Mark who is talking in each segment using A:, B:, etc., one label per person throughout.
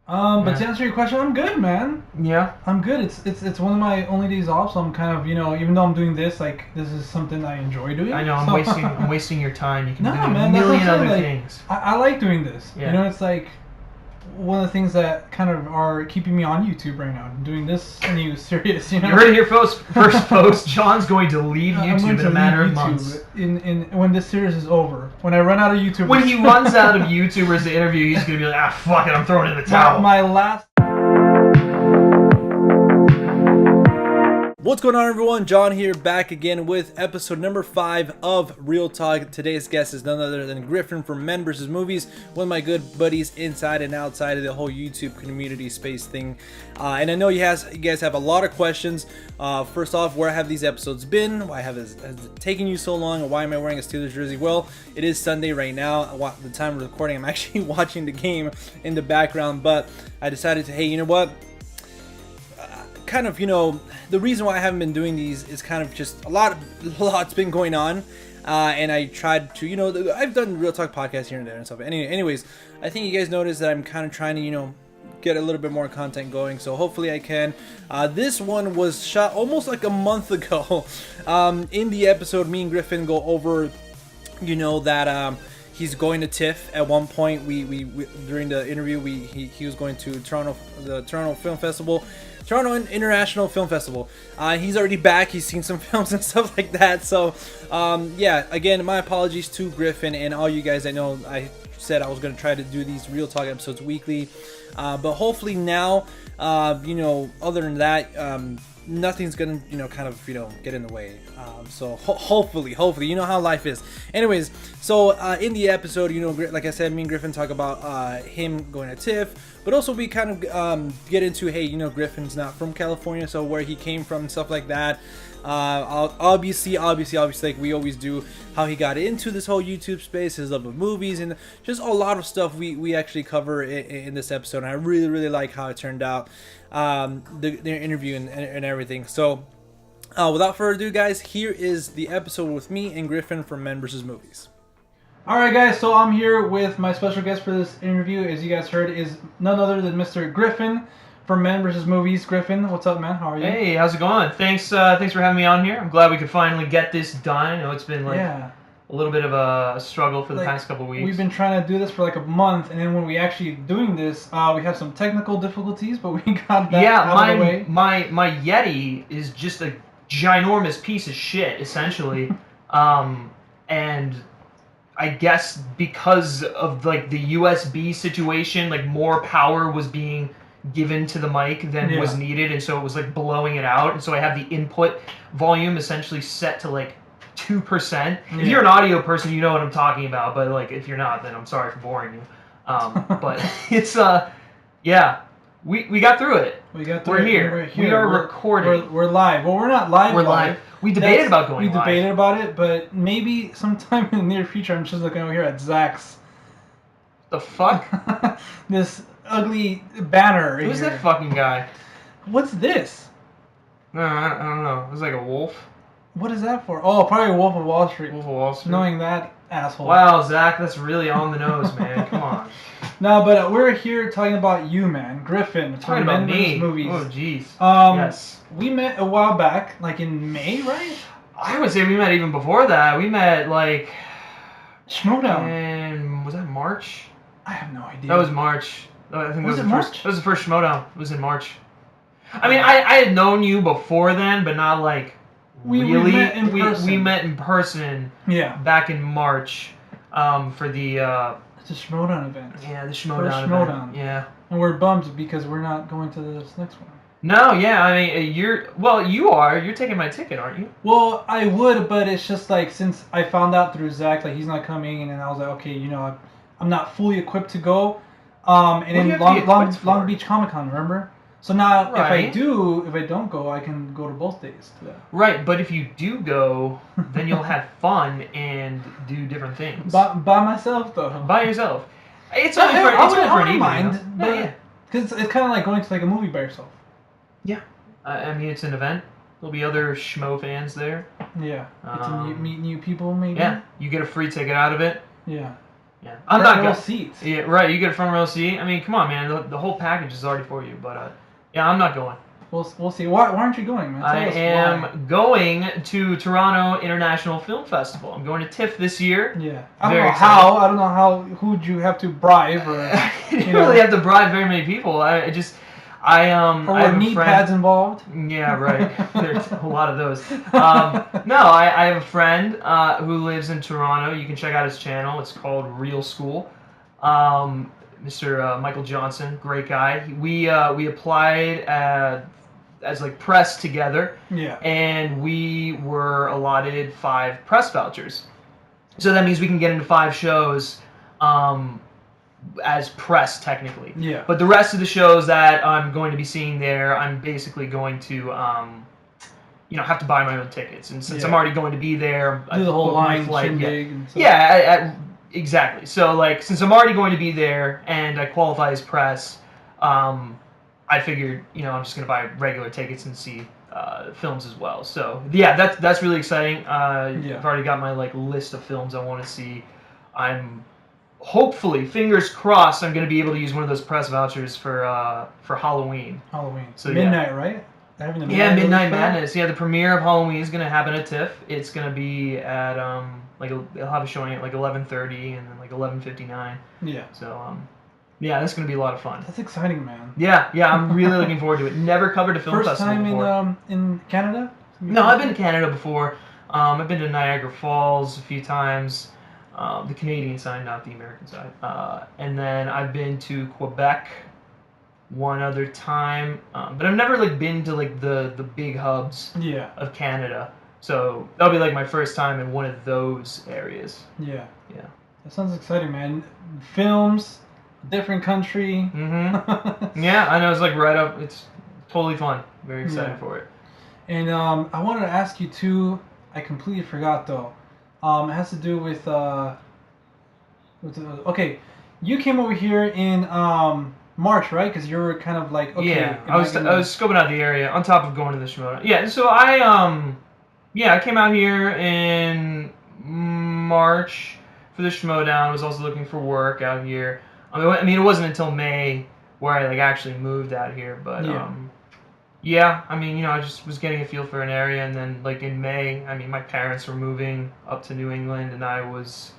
A: But to answer your question, I'm good, man.
B: Yeah.
A: I'm good. It's one of my only days off, so I'm kind of even though I'm doing this, like this is something I enjoy
B: I
A: doing.
B: know I'm
A: So
B: wasting your time. You can be
A: no,
B: doing a
A: man, that's what I'm
B: million
A: saying.
B: other
A: Like
B: things.
A: I like doing this.
B: Yeah.
A: It's like one of the things that kind of are keeping me on YouTube right now. Doing this new series,
B: You heard it here first, folks. John's going to leave
A: I'm going
B: YouTube in
A: to
B: a matter
A: leave
B: of months.
A: YouTube in when this series is over. When I run out of YouTube.
B: When he runs out of YouTubers to interview, he's gonna be like, fuck it, I'm throwing in the towel.
A: My last.
C: What's going on, everyone? John here, back again with episode number 5 of Real Talk. Today's guest is none other than Griffin from Men vs. Movies, one of my good buddies inside and outside of the whole YouTube community space thing. And I know you guys have a lot of questions. First off, where have these episodes been? Why has it taken you so long? And why am I wearing a Steelers jersey? Well, it is Sunday right now. At the time of recording, I'm actually watching the game in the background, but I decided to, hey, you know what? Kind of, the reason why I haven't been doing these is kind of just a lot's been going on, and I tried to, I've done Real Talk podcasts here and there and stuff. Anyways, I think you guys noticed that I'm kind of trying to, get a little bit more content going, so hopefully I can. This one was shot almost like a month ago. In the episode, me and Griffin go over, that he's going to TIFF at one point. We during the interview, he was going to the Toronto Film Festival. Toronto International Film Festival. He's already back. He's seen some films and stuff like that. So, yeah, again, my apologies to Griffin and all you guys. I know I said I was going to try to do these Real Talk episodes weekly. But hopefully now, other than that, nothing's going to, kind of, get in the way. So hopefully, you know how life is. Anyways, so in the episode, like I said, me and Griffin talk about him going to TIFF. But also we kind of get into, hey, Griffin's not from California, so where he came from and stuff like that. Obviously, like we always do, how he got into this whole YouTube space, his love of movies, and just a lot of stuff we actually cover in this episode. And I really, really like how it turned out, their interview and everything. So, without further ado, guys, here is the episode with me and Griffin from Men vs. Movies.
A: Alright guys, so I'm here with my special guest for this interview, as you guys heard, is none other than Mr. Griffin from Men vs. Movies. Griffin, what's up, man? How are you?
B: Hey, how's it going? Thanks for having me on here. I'm glad we could finally get this done. I know it's been a little bit of a struggle for the past couple of weeks.
A: We've been trying to do this for like a month, and then when we actually doing this, we have some technical difficulties, but we got that out of the way.
B: My Yeti is just a ginormous piece of shit, essentially. And I guess because of like the USB situation, like more power was being given to the mic than was needed, and so it was like blowing it out. And so I have the input volume essentially set to like 2%. If you're an audio person, you know what I'm talking about, but like if you're not, then I'm sorry for boring you. But it's we got through it. We're here. We are recording.
A: We're live. Well, we're not live.
B: We're live. We debated about going live.
A: We debated about it, but maybe sometime in the near future. I'm just looking over here at Zach's.
B: The fuck?
A: This ugly banner.
B: Who's that fucking guy?
A: What's this?
B: No, I don't know. It was like a wolf.
A: What is that for? Oh, probably Wolf of Wall Street.
B: Wolf of Wall Street.
A: Knowing that asshole.
B: Wow, Zach, that's really on the nose, man. Come on.
A: No, but we're here talking about you, man. Griffin.
B: Talking about me.
A: Movies.
B: Oh, jeez.
A: Yes. We met a while back, like in May, right?
B: I would say we met even before that. We met like...
A: Schmodown.
B: And was that March?
A: I have no idea.
B: That was March. I think
A: was it March?
B: That was the first Schmodown. It was in March. I mean, I had known you before then, but not like really.
A: We met in person.
B: We met in person.
A: Yeah.
B: Back in March, for the.
A: It's a Schmodown event.
B: Yeah, the Schmodown event. Yeah.
A: And we're bummed because we're not going to this next one.
B: No, yeah, I mean, you are. You're taking my ticket, aren't you?
A: Well, I would, but it's just like, since I found out through Zach, like, he's not coming, and then I was like, okay, I'm not fully equipped to go. And then Long Beach Comic Con, remember? So now,
B: right.
A: if I don't go, I can go to both days.
B: Right, but if you do go, then you'll have fun and do different things.
A: By myself, though.
B: By yourself. It's only for an evening.
A: Mind, but because it's kind of like going to like a movie by yourself.
B: Yeah, I mean, it's an event. There'll be other schmo fans there.
A: Yeah, get to meet new people, maybe.
B: Yeah, you get a free ticket out of it.
A: Yeah.
B: Yeah, I'm not
A: front row seats.
B: Yeah, right. You get a front row seat. I mean, come on, man. The whole package is already for you. But yeah, I'm not going.
A: We'll see. Why aren't you going, man?
B: I am going to Toronto International Film Festival. I'm going to TIFF this year.
A: Yeah. I don't know how. Who'd you have to bribe or?
B: You didn't really have to bribe very many people. I have a
A: knee
B: friend.
A: pads involved.
B: Yeah, right. There's a lot of those. No, I have a friend who lives in Toronto. You can check out his channel. It's called Real School. Mr. Michael Johnson, great guy. We applied as like press together.
A: Yeah.
B: And we were allotted 5 press vouchers. So that means we can get into 5 shows. As press technically.
A: Yeah.
B: But the rest of the shows that I'm going to be seeing there, I'm basically going to, have to buy my own tickets. And since I'm already going to be there,
A: do the whole line
B: shindig.
A: And stuff.
B: Yeah, exactly. So like, since I'm already going to be there and I qualify as press, I figured, I'm just going to buy regular tickets and see films as well. So yeah, that's really exciting. I've already got my like list of films I want to see. I'm hopefully, fingers crossed, I'm going to be able to use one of those press vouchers for Halloween.
A: So midnight, right?
B: Midnight Madness. Yeah, the premiere of Halloween is going to happen at TIFF. It's going to be at they'll have a showing at like 11:30 and then like 11:59.
A: Yeah.
B: So yeah, that's going to be a lot of fun.
A: That's exciting, man.
B: Yeah, I'm really looking forward to it. Never covered a film festival before.
A: First time in Canada?
B: No, I've been to Canada before. I've been to Niagara Falls a few times. The Canadian side, not the American side. And then I've been to Quebec one other time, but I've never like been to like the big hubs of Canada. So that'll be like my first time in one of those areas.
A: Yeah.
B: Yeah.
A: That sounds exciting, man. Films, different country.
B: Mm-hmm. Yeah, I know. It's like right up. It's totally fun. Very excited for it.
A: And I wanted to ask you too. I completely forgot though. It has to do with okay, you came over here in March, right? Because you were kind of like, okay.
B: Yeah, I was scoping out the area on top of going to the Shimoda. Yeah, so I came out here in March for the Shimoda. I was also looking for work out here. I mean, it wasn't until May where I like actually moved out here, but I just was getting a feel for an area, and then like in May, I mean, my parents were moving up to New England, and I was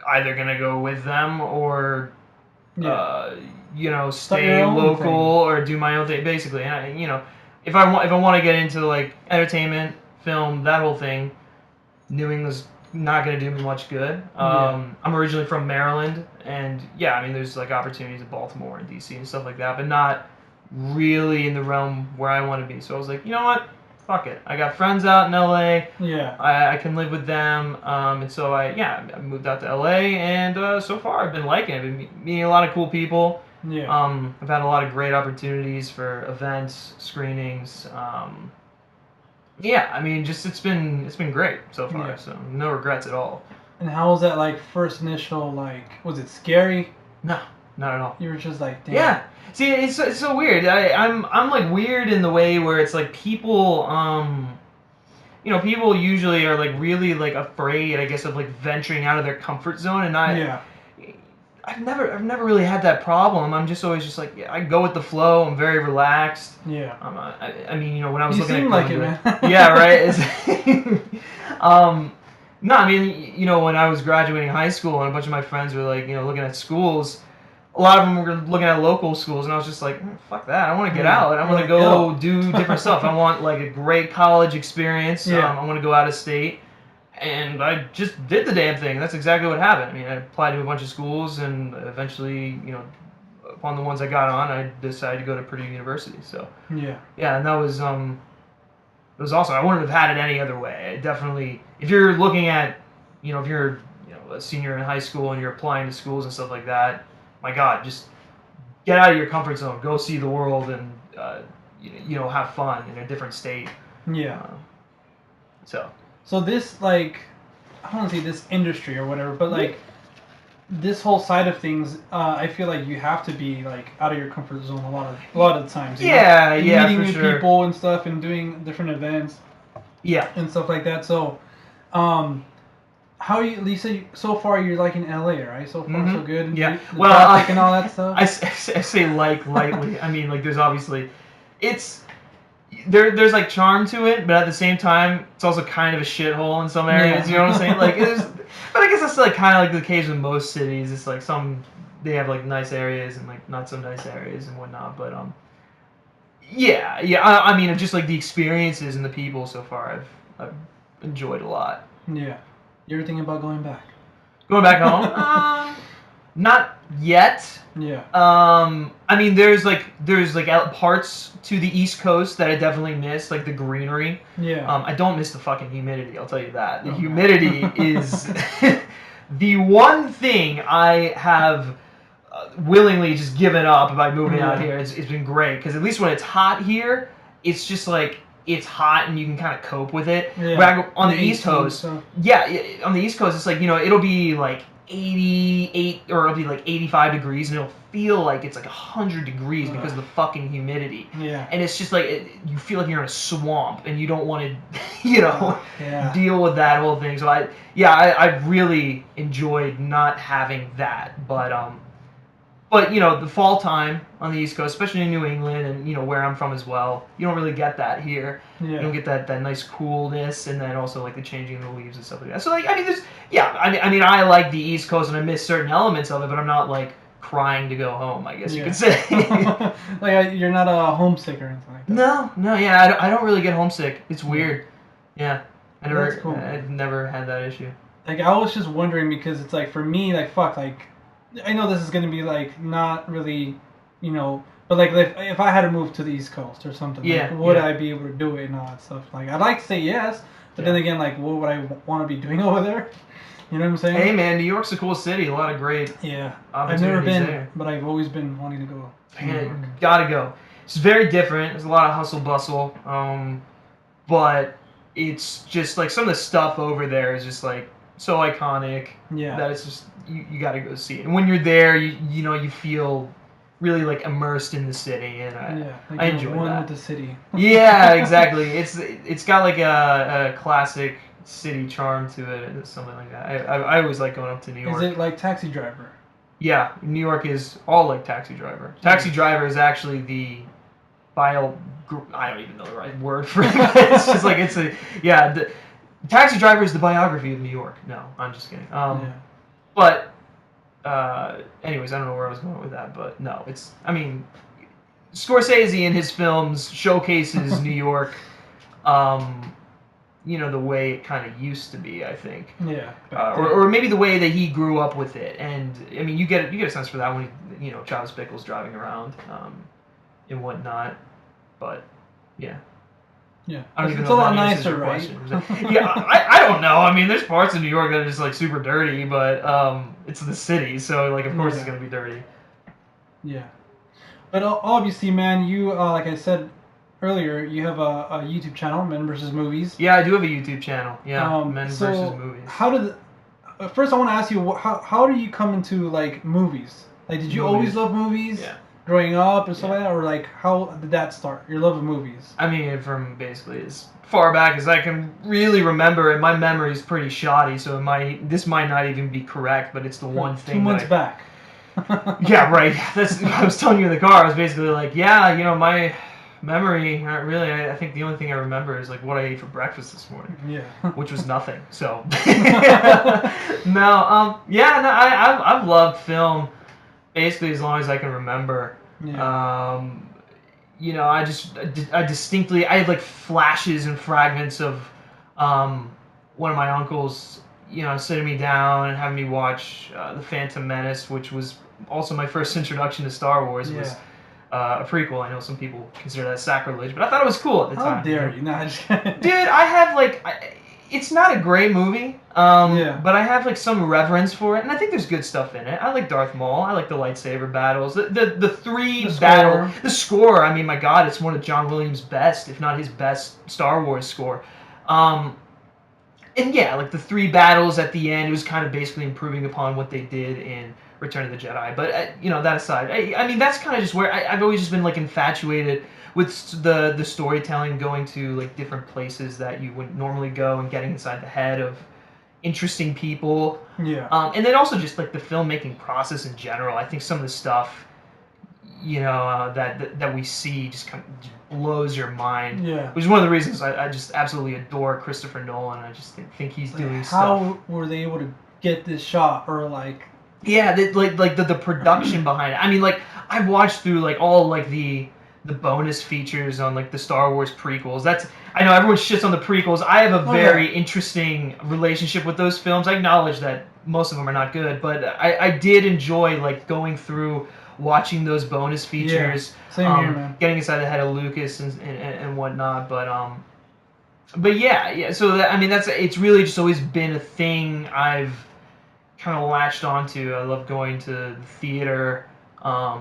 B: either gonna go with them or, stay local or do my own thing, basically. And if I want to get into like entertainment, film, that whole thing, New England's not gonna do me much good. I'm originally from Maryland, and there's like opportunities in Baltimore and DC and stuff like that, but not really in the realm where I want to be. So I was like, you know what? Fuck it. I got friends out in LA.
A: Yeah.
B: I can live with them. And so I moved out to LA, and so far I've been liking it. I've been meeting a lot of cool people.
A: Yeah.
B: I've had a lot of great opportunities for events, screenings. It's been great so far.
A: Yeah.
B: So no regrets at all.
A: And how was that like first initial was it scary?
B: No, not at all.
A: You were just like, damn.
B: Yeah. See, it's so weird. I'm like weird in the way where it's like people, people usually are like really like afraid, I guess, of like venturing out of their comfort zone, and I've never really had that problem. I'm just always just like, I go with the flow. I'm very relaxed.
A: Yeah.
B: When I was looking at
A: like it, man.
B: Yeah, right. No, when I was graduating high school and a bunch of my friends were like, looking at schools, a lot of them were looking at local schools, and I was just like, fuck that. I want to get out. I want to go do different stuff. I want like a great college experience.
A: Yeah.
B: I want to go out of state. And I just did the damn thing. That's exactly what happened. I applied to a bunch of schools, and eventually, upon the ones I got on, I decided to go to Purdue University. So
A: yeah,
B: and that was it was awesome. I wouldn't have had it any other way. Definitely, if you're looking at, if you're a senior in high school and you're applying to schools and stuff like that, my God, just get out of your comfort zone. Go see the world and have fun in a different state.
A: Yeah.
B: So
A: this, like, I don't want to say this industry or whatever, but like this whole side of things, I feel like you have to be like out of your comfort zone a lot of the times. Meeting new people and stuff, and doing different events.
B: Yeah.
A: And stuff like that. So, how are you, Lisa? So far, you're like in LA, right? So far, so good.
B: Yeah.
A: The
B: well,
A: traffic and all that stuff.
B: I say like lightly. I mean, like there's obviously, it's there's like charm to it, but at the same time, it's also kind of a shithole in some areas. You know what I'm saying? Like but I guess that's like kind of like the case with most cities. It's like they have like nice areas and like not so nice areas and whatnot. But yeah. I mean, just like the experiences and the people so far, I've enjoyed a lot.
A: Yeah. You ever thinking about going back?
B: Going back home? Not yet.
A: Yeah.
B: I mean, there's parts to the East Coast that I definitely miss, like the greenery.
A: Yeah.
B: I don't miss the fucking humidity. I'll tell you that. The humidity is the one thing I have willingly just given up by moving out here. It's been great because at least when it's hot here, it's just like it's hot and you can kind of cope with it.
A: Yeah.
B: On the East Coast, on the East Coast, it's like it'll be like 88 or it'll be like 85 degrees and it'll feel like it's like 100 degrees because of the fucking humidity.
A: Yeah.
B: And it's just like you feel like you're in a swamp and you don't want to deal with that whole thing. So I really enjoyed not having that. But the fall time on the East Coast, especially in New England and where I'm from as well, you don't really get that here.
A: Yeah.
B: You don't get that nice coolness and then also like the changing of the leaves and stuff like that. So I like the East Coast and I miss certain elements of it, but I'm not like crying to go home, I guess you could say.
A: Like you're not a homesick or anything like that.
B: No, yeah, I don't really get homesick. It's weird. Yeah,
A: That's cool.
B: I've never had that issue.
A: Like I was just wondering because it's like for me, like fuck, like I know this is gonna be like not really, but like if I had to move to the East Coast or something, would I be able to do it and all that stuff? Like I'd like to say yes, but then again, like what would I want to be doing over there? You know what I'm saying?
B: Hey man, New York's a cool city. A lot of great
A: I've never been
B: there.
A: But I've always been wanting to go.
B: Gotta go. It's very different. There's a lot of hustle bustle, but it's just like some of the stuff over there is just like so iconic that it's just you got to go see it. And when you're there, you feel really like immersed in the city, and I enjoy
A: one
B: that.
A: with the city.
B: Yeah, exactly. It's got like a classic city charm to it, and something like that. I always like going up to New York.
A: Is it like Taxi Driver?
B: Yeah, New York is all like Taxi Driver. Taxi Driver is actually the I don't even know the right word for it. It's just like Taxi Driver is the biography of New York. No, I'm just kidding. But anyways, I don't know where I was going with that, but no, Scorsese in his films showcases New York, the way it kind of used to be, I think.
A: Yeah.
B: Or maybe the way that he grew up with it, and I mean, you get a sense for that when Travis Bickle's driving around, and whatnot, but yeah.
A: Yeah,
B: it's
A: a lot nicer, right?
B: I don't know. I mean, there's parts of New York that are just like super dirty, but it's the city, so like of course it's gonna be dirty. Yeah,
A: but obviously, man, you like I said earlier, you have a YouTube channel, Men vs. Movies.
B: Yeah, I do have a YouTube channel. Yeah, Men vs. Movies.
A: First, I want to ask you, how do you come into like movies? Like, did you always love movies?
B: Yeah.
A: Growing up and stuff like that, or like how did that start? Your love of movies?
B: I mean, from basically as far back as I can really remember, and my memory is pretty shoddy, so this might not even be correct, but it's the one thing.
A: 2 months back.
B: Yeah, right. That's I was telling you in the car. I was basically like, my memory. Not really. I think the only thing I remember is like what I ate for breakfast this morning.
A: Yeah.
B: Which was nothing. So. I've loved film basically as long as I can remember.
A: Yeah.
B: I distinctly I had like flashes and fragments of one of my uncles, sitting me down and having me watch The Phantom Menace, which was also my first introduction to Star Wars. Was a prequel. I know some people consider that sacrilege, but I thought it was cool at the time.
A: How dare you? No,
B: dude, I have it's not a great movie, but I have like some reverence for it, and I think there's good stuff in it. I like Darth Maul. I like the lightsaber battles. The score. I mean, my God, it's one of John Williams' best, if not his best, Star Wars score. And like the 3 battles at the end, it was kind of basically improving upon what they did in Return of the Jedi. But that aside, I mean that's kind of just where I've always just been like infatuated with the storytelling, going to like different places that you wouldn't normally go, and getting inside the head of interesting people.
A: Yeah.
B: And then also just like the filmmaking process in general. I think some of the stuff, that we see just kind of just blows your mind.
A: Yeah.
B: Which is one of the reasons I just absolutely adore Christopher Nolan. I just think he's doing stuff.
A: How were they able to get this shot, or like?
B: Yeah, the production behind it. I mean, like I've watched through like all like the bonus features on like the Star Wars prequels. I know everyone shits on the prequels. I have a very interesting relationship with those films. I acknowledge that most of them are not good, but I did enjoy like going through watching those bonus features.
A: Yeah. Same here, man.
B: Getting inside the head of Lucas and whatnot, but yeah. So it's really just always been a thing I've kind of latched onto. I love going to the theater,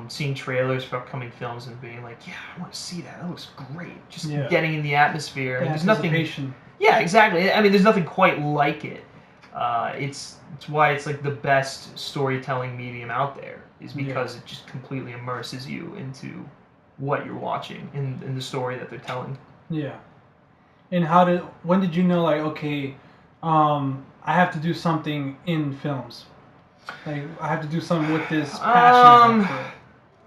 B: seeing trailers for upcoming films and being like, yeah, I want to see that. That looks great. Just getting in the atmosphere.
A: Yeah,
B: there's nothing. Yeah, exactly. I mean, there's nothing quite like it. It's why it's like the best storytelling medium out there, is because it just completely immerses you into what you're watching in the story that they're telling.
A: Yeah. And when did you know, like, okay, I have to do something in films? Like, I have to do something with this passion.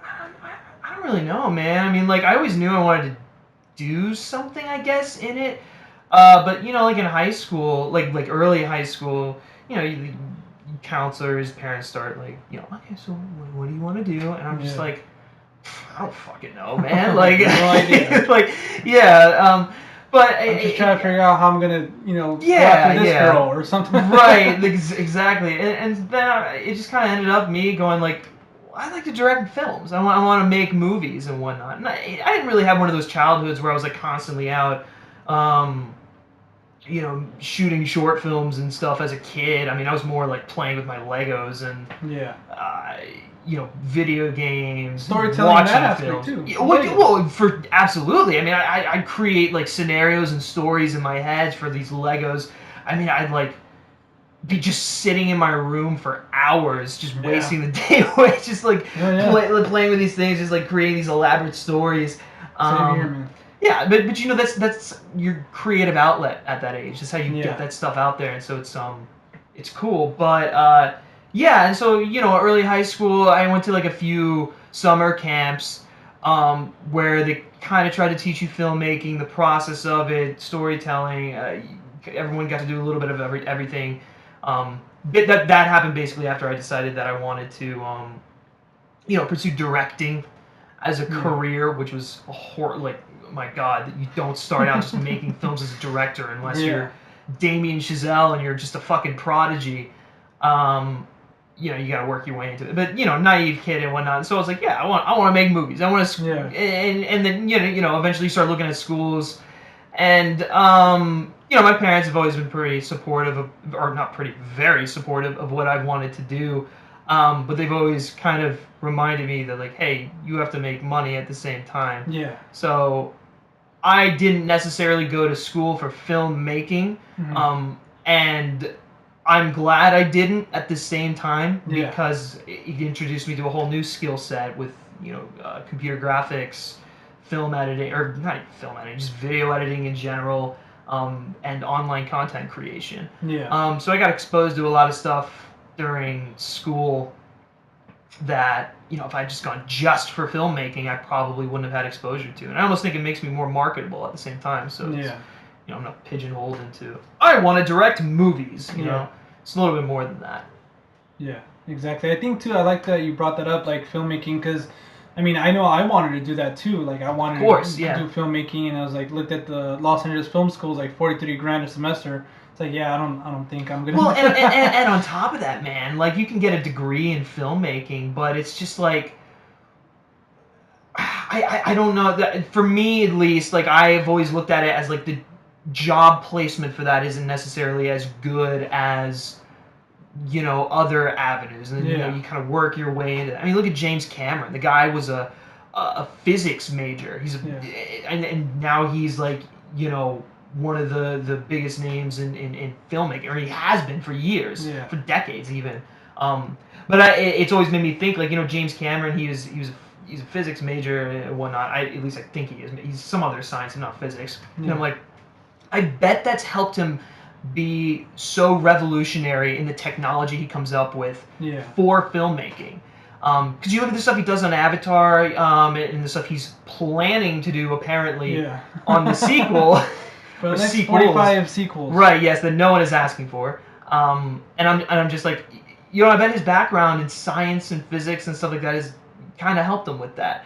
B: I don't really know, man. I mean, like, I always knew I wanted to do something, I guess, in it. But, like in high school, like early high school, counselors, parents start, like, okay, so what do you want to do? And I'm just like, I don't fucking know, man. Like, no idea. Like, yeah. But
A: I'm just trying to figure out how I'm gonna, go after this girl or something.
B: Right, exactly. And then it just kind of ended up me going like, I like to direct films. I want to make movies and whatnot. And I didn't really have one of those childhoods where I was like constantly out, shooting short films and stuff as a kid. I mean, I was more like playing with my Legos and video games,
A: storytelling, watching that aspect too.
B: Well, absolutely. I mean, I'd create like scenarios and stories in my head for these Legos. I mean, I'd like be just sitting in my room for hours, just wasting the day away, just like playing with these things, just like creating these elaborate stories.
A: Same here, man.
B: Yeah, but that's your creative outlet at that age. That's how you get that stuff out there, and so it's cool. But yeah, and so early high school, I went to like a few summer camps where they kind of try to teach you filmmaking, the process of it, storytelling. Everyone got to do a little bit of everything. That happened basically after I decided that I wanted to pursue directing as a career, which was my God, that you don't start out just making films as a director unless you're Damien Chazelle and you're just a fucking prodigy. You got to work your way into it. But naive kid and whatnot. And so I was like, I want to make movies. I want to, and then eventually start looking at schools, and my parents have always been pretty supportive very supportive of what I wanted to do. But they've always kind of reminded me that like, hey, you have to make money at the same time. Yeah. So I didn't necessarily go to school for filmmaking, and I'm glad I didn't at the same time because it introduced me to a whole new skill set with computer graphics, film editing, or not even film editing, just video editing in general, and online content creation. Yeah. So I got exposed to a lot of stuff during school that if I'd just gone just for filmmaking, I probably wouldn't have had exposure to, and I almost think it makes me more marketable at the same time. So I'm not pigeonholed into I want to direct movies. It's a little bit more than that.
A: Yeah, exactly. I think too. I like that you brought that up, like filmmaking, because I mean, I know I wanted to do that too. Like I wanted to do filmmaking, and I was like looked at the Los Angeles Film School, like $43,000 a semester. It's like, I don't think I'm gonna.
B: Well, and on top of that, man, like you can get a degree in filmmaking, but it's just like I don't know. That for me at least, like I've always looked at it as like the job placement for that isn't necessarily as good as other avenues, and then you kind of work your way into that. I mean, look at James Cameron. The guy was a physics major. He's and now he's like one of the biggest names in filmmaking, or he has been for years, for decades even. But it's always made me think, like James Cameron. He's a physics major and whatnot. At least I think he is. He's some other science and not physics. And I'm like, I bet that's helped him be so revolutionary in the technology he comes up with for filmmaking. Because you look at the stuff he does on Avatar, and the stuff he's planning to do apparently on the sequel.
A: For the next 45 sequels.
B: Right, yes, that no one is asking for. And I'm just like, I bet his background in science and physics and stuff like that has kind of helped him with that.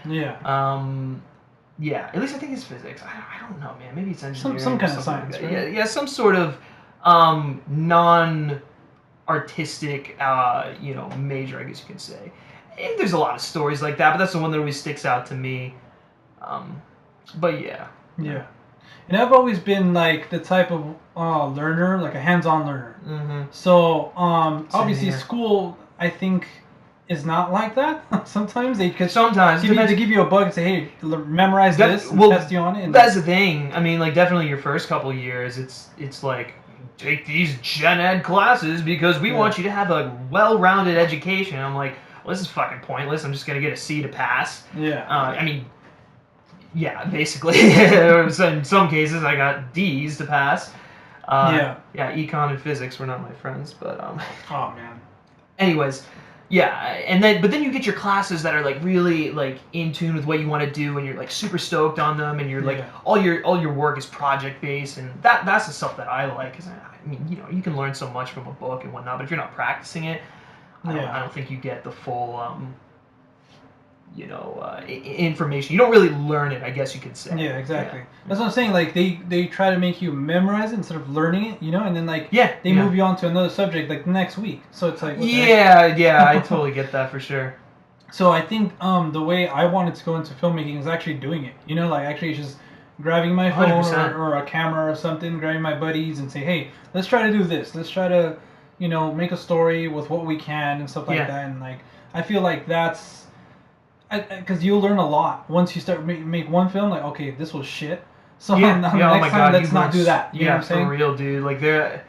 B: Yeah, at least I think it's physics. I don't know, man. Maybe it's engineering.
A: Some kind of science,
B: like
A: right?
B: Yeah, some sort of non-artistic, major, I guess you could say. And there's a lot of stories like that, but that's the one that always sticks out to me. But yeah.
A: Yeah. And I've always been like the type of learner, like a hands-on learner.
B: Mm-hmm.
A: So obviously school, I think, is not like that. Sometimes they give you a bug and say, hey, memorize this and test you on it.
B: That's the thing. I mean, like definitely your first couple of years, it's like take these gen ed classes because we want you to have a well-rounded education. I'm like, well, this is fucking pointless. I'm just gonna get a C to pass.
A: Yeah.
B: I mean. Yeah, basically. In some cases, I got D's to pass. Yeah, econ and physics were not my friends, but
A: Oh man.
B: Anyways, but then you get your classes that are like really like in tune with what you want to do, and you're like super stoked on them, and you're like all your work is project based, and that's the stuff that I like. Cause I mean, you can learn so much from a book and whatnot, but if you're not practicing it, I don't think you get the full. Information. You don't really learn it, I guess you could say.
A: Yeah, exactly. That's what I'm saying. Like they try to make you memorize it instead of learning it, and then like they move you on to another subject like the next week. So it's like
B: I totally get that for sure.
A: So I think the way I wanted to go into filmmaking is actually doing it. Like actually just grabbing my phone or a camera or something, grabbing my buddies and say, hey, let's try to do this. Let's try to make a story with what we can and stuff like that. And like I feel like that's. Because you'll learn a lot once you start make one film. Like, okay, this was shit. So next time, let's not do that. You know what I'm saying?
B: For real, dude. Like I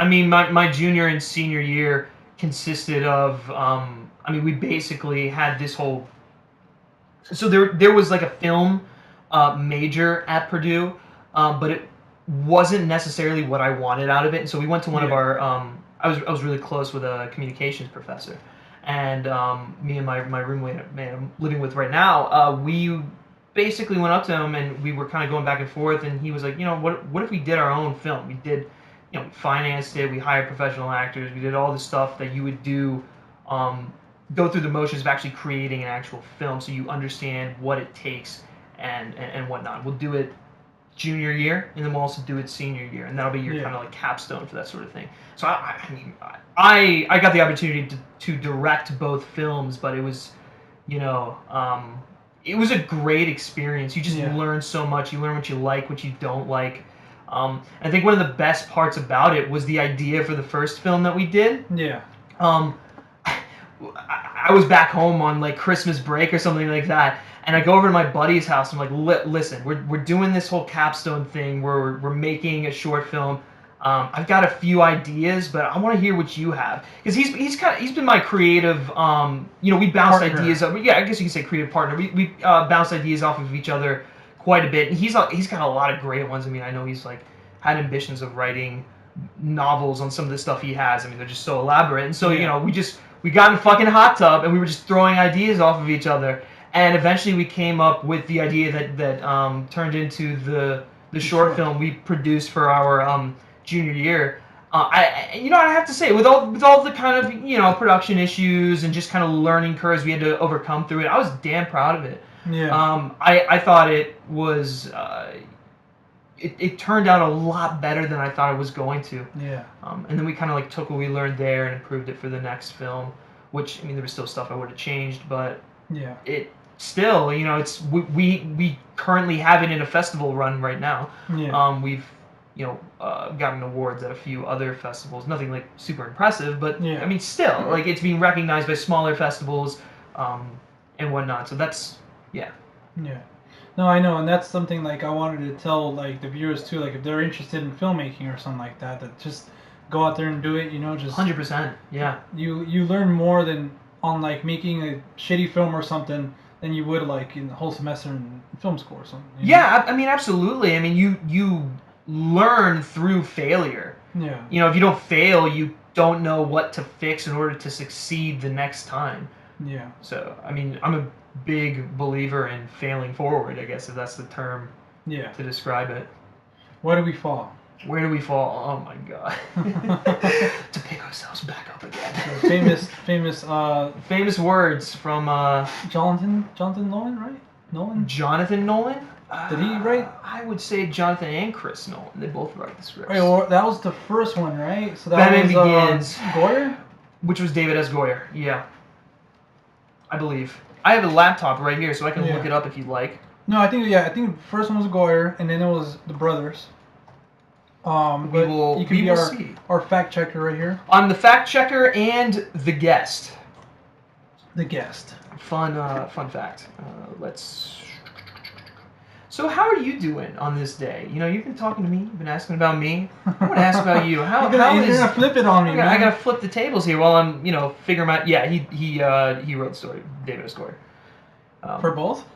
B: mean, my junior and senior year consisted of. We basically had this whole. So there was like a film major at Purdue, but it wasn't necessarily what I wanted out of it. And so we went to one of our. I was really close with a communications professor. And me and my roommate I'm living with right now, we basically went up to him and we were kind of going back and forth. And he was like, what if we did our own film? We did, we financed it. We hired professional actors. We did all the stuff that you would do, go through the motions of actually creating an actual film, so you understand what it takes and whatnot. We'll do it junior year, and then we'll also do it senior year, and that'll be your kind of like capstone for that sort of thing. So I got the opportunity to direct both films, but it was, it was a great experience. You just learn so much. You learn what you like, what you don't like. I think one of the best parts about it was the idea for the first film that we did.
A: Yeah.
B: I was back home on like Christmas break or something like that, and I go over to my buddy's house. I'm like, listen, we're doing this whole capstone thing where we're making a short film. I've got a few ideas, but I want to hear what you have, because he's been my creative. We bounced ideas. I guess you could say creative partner. We bounced ideas off of each other quite a bit, and he's got a lot of great ones. I mean, I know he's like had ambitions of writing novels on some of the stuff he has. I mean, they're just so elaborate, and so we got in a fucking hot tub and we were just throwing ideas off of each other, and eventually we came up with the idea that turned into the short film we produced for our junior year. I have to say, with all the kind of production issues and just kind of learning curves we had to overcome through it, I was damn proud of it.
A: Yeah.
B: I thought it was. It turned out a lot better than I thought it was going to.
A: Yeah.
B: And then we kind of like took what we learned there and improved it for the next film, which, I mean, there was still stuff I would have changed, but it still, it's we currently have it in a festival run right now.
A: Yeah.
B: We've gotten awards at a few other festivals. Nothing like super impressive, but I mean, still, like, it's being recognized by smaller festivals and whatnot. So that's
A: Yeah. No, I know, and that's something like I wanted to tell like the viewers too. Like if they're interested in filmmaking or something like that, just go out there and do it. Just
B: 100%. Yeah.
A: You learn more than on like making a shitty film or something than you would like in the whole semester in film school or something.
B: Yeah, I mean, absolutely. I mean, you learn through failure.
A: Yeah.
B: You know, if you don't fail, you don't know what to fix in order to succeed the next time.
A: Yeah.
B: So, I mean, I'm a big believer in failing forward, I guess, if that's the term to describe it.
A: Where do we fall?
B: Where do we fall? Oh my god. To pick ourselves back up again. Famous words from
A: Jonathan Nolan, right? Nolan?
B: Jonathan Nolan?
A: Did he write?
B: I would say Jonathan and Chris Nolan. They both write the scripts.
A: Right, well, that was the first one, right? So that
B: Batman
A: was
B: Begins.
A: Goyer?
B: Which was David S. Goyer, yeah. I believe. I have a laptop right here, so I can look it up if you'd like.
A: No, I think the first one was Goyer, and then it was the brothers. You can be our fact checker right here.
B: I'm the fact checker and the guest.
A: The guest.
B: Fun fact. Let's. So how are you doing on this day? You know, you've been talking to me. You've been asking about me. I want to ask about you. You're
A: gonna flip it on me, man.
B: I gotta flip the tables here while I'm, figuring out. Yeah, he wrote the story. David S. Goyer.
A: For both?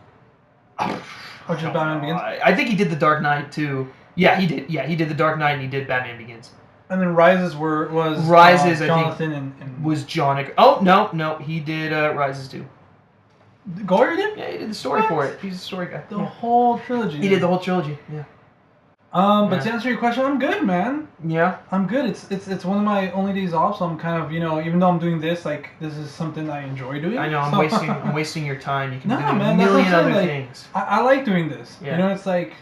A: Or just Batman Begins?
B: I think he did The Dark Knight too. Yeah, he did. Yeah, he did The Dark Knight and he did Batman Begins.
A: And then Rises was Jonathan and
B: was John. Oh no, he did Rises too.
A: Goyer did?
B: Yeah, he did the story for it. He's a story guy.
A: The whole trilogy.
B: He did the whole trilogy. Yeah.
A: But to answer your question, I'm good, man.
B: Yeah.
A: I'm good. It's one of my only days off, so I'm kind of, even though I'm doing this, like, this is something I enjoy doing.
B: I know. I'm wasting your time. You can do
A: man,
B: a million other things.
A: I like doing this.
B: Yeah.
A: It's like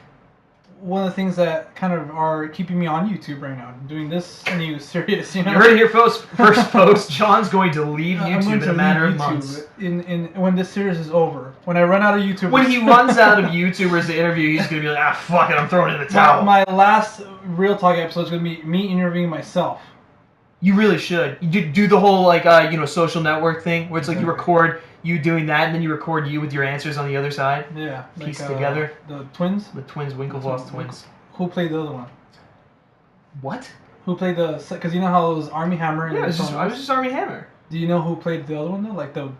A: one of the things that kind of are keeping me on YouTube right now. Doing this and you serious,
B: You heard it here first post. John's going to leave YouTube in a matter of months.
A: In when this series is over, when I run out of YouTubers.
B: When he runs out of YouTubers to interview, he's gonna be like, fuck it, I'm throwing in the towel.
A: My last Real Talk episode is gonna be me interviewing myself.
B: You really should. You do the whole social network thing where it's like you record you doing that and then you record you with your answers on the other side.
A: Yeah.
B: Piece together.
A: The twins.
B: The twins, Winklevoss twins.
A: Who played the other one?
B: What?
A: Who played because you know how it was Army Hammer. And
B: I was just Army Hammer.
A: Do you know who played the other one though? Like the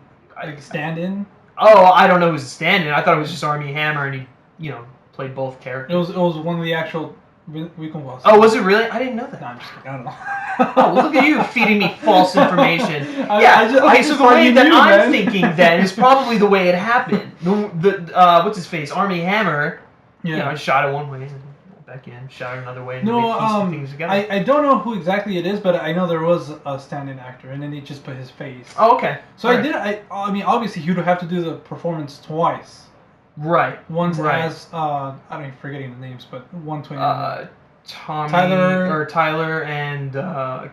A: stand-in.
B: Oh, I don't know who's the stand-in. I thought it was just Army Hammer and he played both characters.
A: It was one of the actual Winklevoss.
B: Oh, was it really? I didn't know that.
A: No, I'm just kidding. I don't know.
B: Oh, well, look at you feeding me false information.
A: So
B: the way that I'm thinking then is probably the way it happened. What's his face? Army Hammer. Yeah. Shot it one way, back in, shot it another way, and pieced things together.
A: I don't know who exactly it is, but I know there was a stand-in actor, and then they just put his face.
B: Oh, okay.
A: So I mean, obviously he would have to do the performance twice.
B: Right.
A: Once as I don't even forgetting the names, but one twin.
B: Tyler and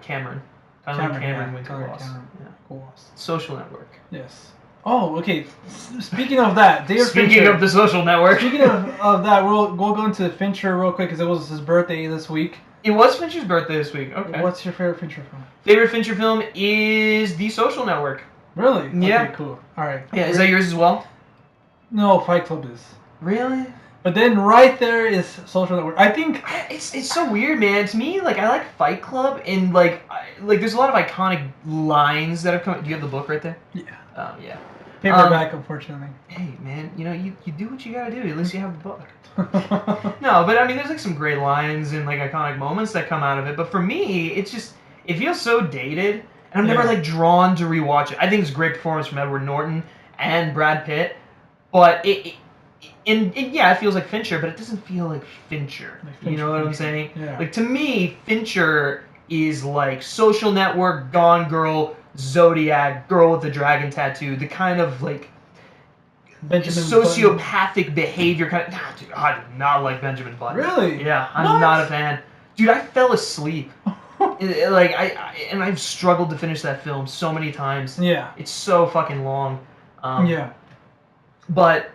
B: Cameron. Cameron Winklevoss.
A: Yeah.
B: Social Network.
A: Yes. Oh, okay. Speaking of that,
B: Speaking of the Social Network.
A: Speaking of that, we'll go into Fincher real quick because it was his birthday this week.
B: It was Fincher's birthday this week. Okay.
A: What's your favorite Fincher film?
B: Favorite Fincher film is The Social Network.
A: Really?
B: Yeah.
A: Okay, cool. All right.
B: Yeah. Is that yours as well?
A: No, Fight Club is.
B: Really?
A: But then right there is Social Network. I think
B: it's so weird, man. To me, I like Fight Club, and there's a lot of iconic lines that have come. Do you have the book right there?
A: Yeah.
B: Yeah.
A: Paperback, unfortunately.
B: Hey, man, you do what you gotta do. At least you have the book. No, but I mean, there's some great lines and iconic moments that come out of it. But for me, it feels so dated, and I'm never drawn to rewatch it. I think it's a great performance from Edward Norton and Brad Pitt, but it feels like Fincher, but it doesn't feel like Fincher. You know what I'm saying?
A: Yeah.
B: To me, Fincher is Social Network, Gone Girl, Zodiac, Girl with the Dragon Tattoo, the kind of
A: Benjamin
B: sociopathic
A: Button.
B: Behavior kind of. Nah, dude, I do not like Benjamin Button.
A: Really?
B: Yeah, I'm not a fan. Dude, I fell asleep. I've struggled to finish that film so many times.
A: Yeah.
B: It's so fucking long.
A: Yeah.
B: But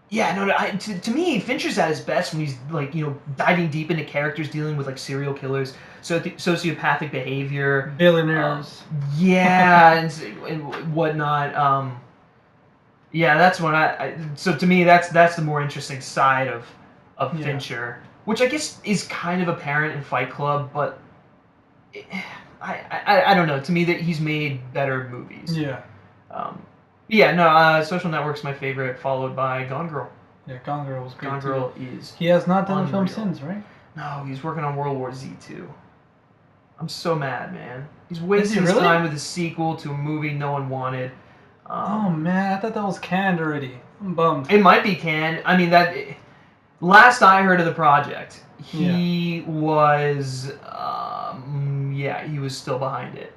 B: yeah, no. To me, Fincher's at his best when he's diving deep into characters, dealing with serial killers, sociopathic behavior,
A: billionaires.
B: And whatnot. Yeah, that's when so to me, that's the more interesting side of Fincher, which I guess is kind of apparent in Fight Club, but I don't know. To me, that he's made better movies.
A: Yeah.
B: Social Network's my favorite, followed by Gone Girl.
A: Yeah, Gone Girl was great.
B: Gone Girl is.
A: He has not done a film since, right?
B: No, he's working on World War Z too. I'm so mad, man. He's wasting his
A: really?
B: time with a sequel to a movie no one wanted.
A: Oh man, I thought that was canned already. I'm bummed.
B: It might be canned. I mean, that. Last I heard of the project, he was. He was still behind it.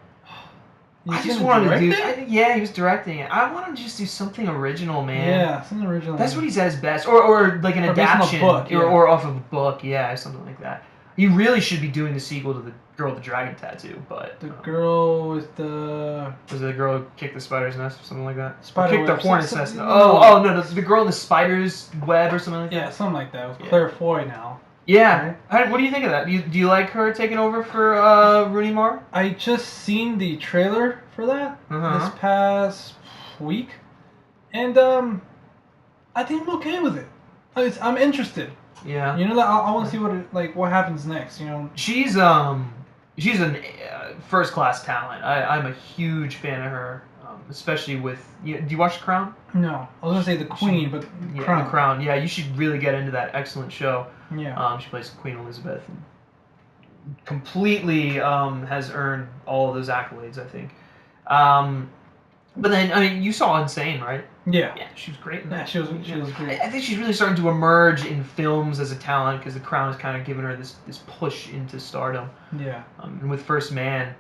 B: I just wanted to do. He was directing it. I want him to just do something original, man.
A: Yeah, something original.
B: That's what he's at his best, or like an adaptation, or off of a book, something like that. He really should be doing the sequel to The Girl with the Dragon Tattoo, but...
A: The girl with the...
B: Was it the girl who kicked the spider's nest or something like that?
A: Spider
B: kicked the hornet's nest. No, the girl in the spider's web or something like that?
A: Yeah, something like that. With Claire Foy now.
B: Yeah. Right? What do you think of that? Do you like her taking over for Rooney Mara?
A: I just seen the trailer for that this past week, and I think I'm okay with it. I'm interested.
B: Yeah.
A: You know that I want to see what happens next. You know.
B: She's a first class talent. I'm a huge fan of her, especially with. Do you watch The Crown?
A: No, I was gonna say The Queen, but
B: Crown. The Crown. Yeah, you should really get into that excellent show.
A: Yeah.
B: She plays Queen Elizabeth and completely has earned all of those accolades, I think. But then, I mean, you saw Insane, right?
A: Yeah.
B: Yeah, she was great in that.
A: Yeah, she was great.
B: I think she's really starting to emerge in films as a talent because The Crown has kind of given her this push into stardom.
A: Yeah.
B: And with First Man,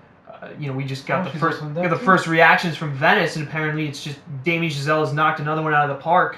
B: we just got the first reactions from Venice, and apparently it's just Damien Chazelle has knocked another one out of the park.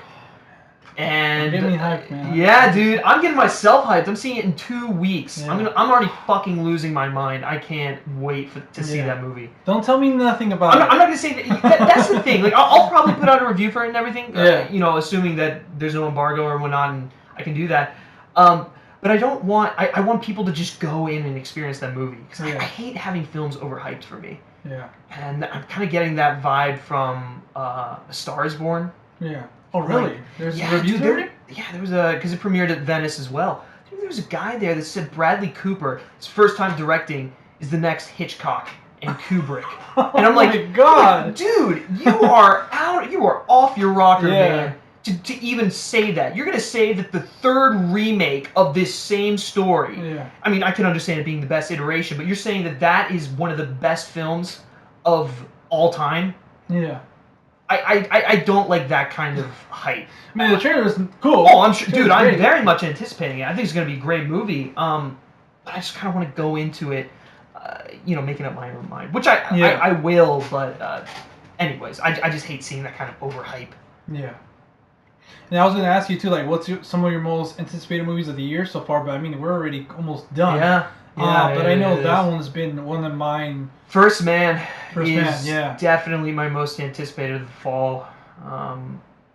B: And
A: get me hyped, man.
B: Yeah, dude, I'm getting myself hyped. I'm seeing it in 2 weeks.
A: Yeah.
B: I'm already fucking losing my mind. I can't wait to see that movie.
A: Don't tell me nothing about it.
B: I'm not gonna say that. That's the thing. Like, I'll probably put out a review for it and everything. Assuming that there's no embargo or whatnot, and I can do that. But I don't want. I want people to just go in and experience that movie because I hate having films overhyped for me.
A: Yeah.
B: And I'm kind of getting that vibe from A Star Is Born.
A: Yeah. Oh, really? There's reviews there?
B: Yeah, there was because it premiered at Venice as well. There was a guy there that said Bradley Cooper, his first time directing, is the next Hitchcock and Kubrick. And I'm like,
A: oh my God,
B: dude, you are off your rocker, man. To even say that. You're going to say that the third remake of this same story.
A: Yeah.
B: I mean, I can understand it being the best iteration, but you're saying that is one of the best films of all time?
A: Yeah.
B: I don't like that kind of hype.
A: I mean, the trailer was cool.
B: Oh, I'm sure, dude. I'm very much anticipating it. I think it's going to be a great movie. But I just kind of want to go into it, making up my own mind, which I will. But anyways, I just hate seeing that kind of overhype.
A: Yeah. And I was going to ask you too, like, what's some of your most anticipated movies of the year so far? But I mean, we're already almost done.
B: Yeah.
A: But I know that one's been one of mine.
B: First Man
A: is
B: definitely my most anticipated of the fall.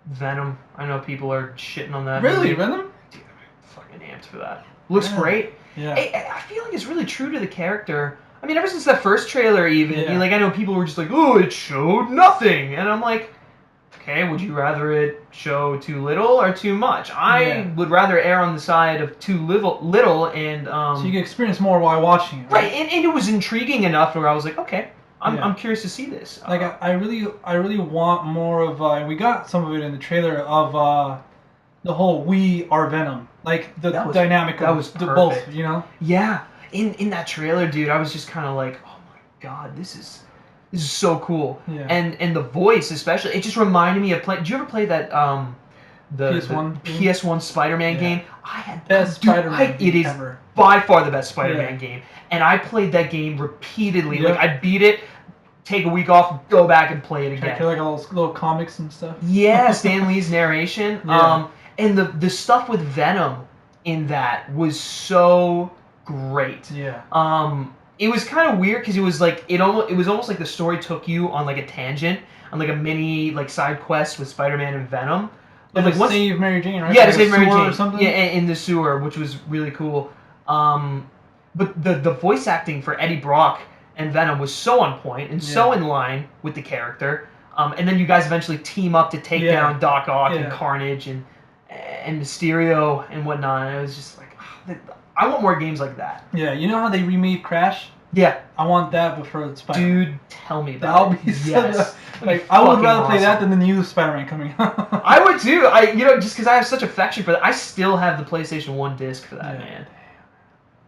B: Venom. I know people are shitting on that.
A: Really, Venom?
B: Dude, I'm fucking amped for that. Looks great.
A: Yeah.
B: I feel like it's really true to the character. I mean, ever since that first trailer, even I know people were just like, "Oh, it showed nothing," and I'm like, okay, would you rather it show too little or too much? I would rather err on the side of too little and...
A: so you can experience more while watching it.
B: Right, and it was intriguing enough where I was like, okay, I'm curious to see this.
A: Like, I really want more of... we got some of it in the trailer of the whole We Are Venom. Like, the dynamic of the both, you know?
B: Yeah, in that trailer, dude, I was just kind of like, oh my god, this is so cool.
A: Yeah.
B: And the voice especially, it just reminded me of did you ever play that the PS1 Spider-Man game? I had
A: best Spider-Man game
B: it is
A: ever.
B: By far the best Spider-Man game. And I played that game repeatedly. Like, I beat it, take a week off, go back and play it again.
A: Like all those little comics and stuff.
B: Yeah, Stan Lee's narration. And the stuff with Venom in that was so great.
A: Yeah.
B: It was kind of weird because it was like it was almost like the story took you on like a tangent, on like a mini like side quest with Spider-Man and Venom.
A: But like save Mary Jane, right?
B: Yeah, to save Mary Jane
A: or something.
B: Yeah, in the sewer, which was really cool. But the voice acting for Eddie Brock and Venom was so on point and so in line with the character. And then you guys eventually team up to take down Doc Ock and Carnage and Mysterio and whatnot. And it was just like, I want more games like that.
A: Yeah, you know how they remade Crash?
B: Yeah.
A: I want that before Spider-Man.
B: Dude, tell me about it.
A: Yes. Like, I would rather play that than the new Spider-Man coming out.
B: I would too. Just because I have such affection for that. I still have the PlayStation 1 disc for that, man.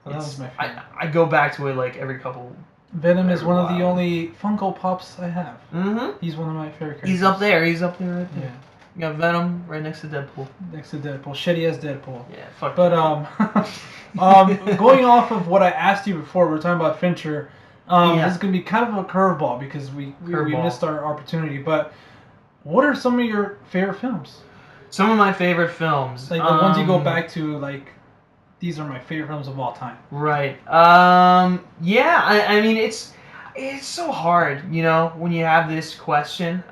A: Oh, that was my favorite.
B: I go back to it like every couple.
A: Venom is one of the only Funko Pops I have.
B: Mm-hmm.
A: He's one of my favorite characters.
B: He's up there right there.
A: Yeah.
B: You got Venom right next to Deadpool.
A: Next to Deadpool. Shitty as Deadpool.
B: Yeah, fuck.
A: But, going off of what I asked you before, we were talking about Fincher. This is going to be kind of a curveball because we missed our opportunity. But what are some of your favorite films?
B: Some of my favorite films.
A: Like the ones you go back to, like, these are my favorite films of all time.
B: Right. Yeah, I mean, it's so hard, you know, when you have this question.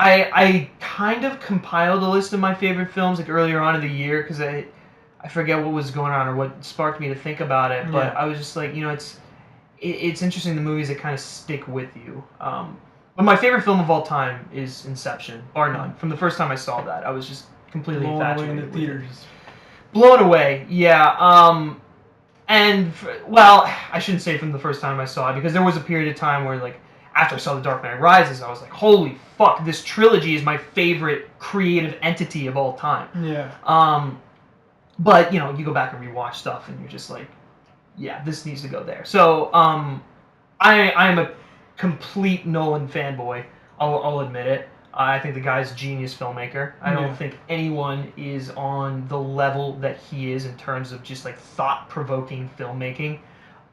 B: I kind of compiled a list of my favorite films like earlier on in the year because I forget what was going on or what sparked me to think about it. But I was just like, you know, it's interesting the movies that kind of stick with you. But my favorite film of all time is Inception, bar none. From the first time I saw that, I was just completely infatuated
A: in the theaters.
B: Blown away, yeah. Well, I shouldn't say from the first time I saw it because there was a period of time where, like, after I saw The Dark Knight Rises, I was like, holy fuck, this trilogy is my favorite creative entity of all time.
A: Yeah.
B: But, you know, you go back and rewatch stuff and you're just like, yeah, this needs to go there. So, I am a complete Nolan fanboy. I'll admit it. I think the guy's a genius filmmaker. I don't think anyone is on the level that he is in terms of just like thought-provoking filmmaking.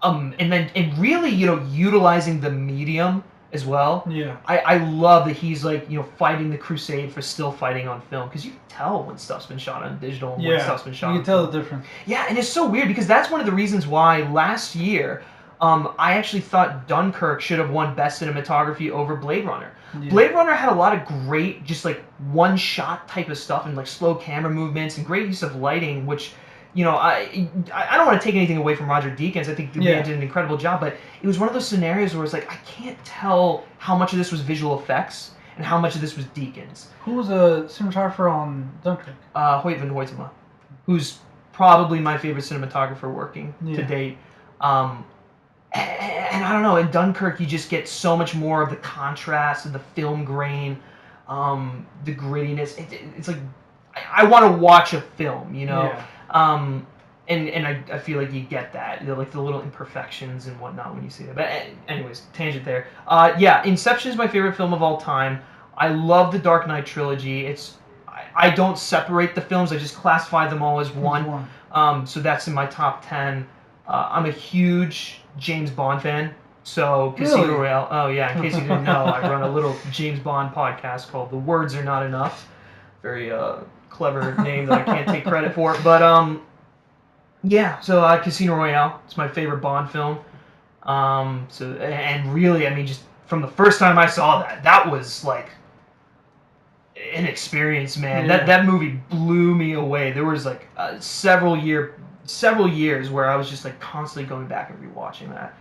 B: And really, you know, utilizing the medium as well.
A: Yeah.
B: I love that he's like, you know, fighting the crusade for still fighting on film because you can tell when stuff's been shot on digital and when stuff's been shot on film.
A: You can tell the difference.
B: Yeah, and it's so weird because that's one of the reasons why last year I actually thought Dunkirk should have won Best Cinematography over Blade Runner. Yeah. Blade Runner had a lot of great, just like one-shot type of stuff and like slow camera movements and great use of lighting, which, you know, I don't want to take anything away from Roger Deakins. I think the man did an incredible job, but it was one of those scenarios where it's like, I can't tell how much of this was visual effects and how much of this was Deakins.
A: Who was a cinematographer on Dunkirk?
B: Hoyt van Hoytema, who's probably my favorite cinematographer working to date. And I don't know, in Dunkirk you just get so much more of the contrast of the film grain, the grittiness. It's like I want to watch a film, you know. Yeah. And I feel like you get that, you know, like the little imperfections and whatnot when you see that. But anyways, tangent there. Yeah, Inception is my favorite film of all time. I love the Dark Knight trilogy. I don't separate the films. I just classify them all as one. So that's in my top 10. I'm a huge James Bond fan. So Casino Royale. Oh yeah, in case you didn't know, I run a little James Bond podcast called The Words Are Not Enough. Very clever name that I can't take credit for. But yeah, so Casino Royale. It's my favorite Bond film. And really, I mean, just from the first time I saw that was like an experience, man. Yeah. That movie blew me away. There was like several years where I was just like constantly going back and rewatching that.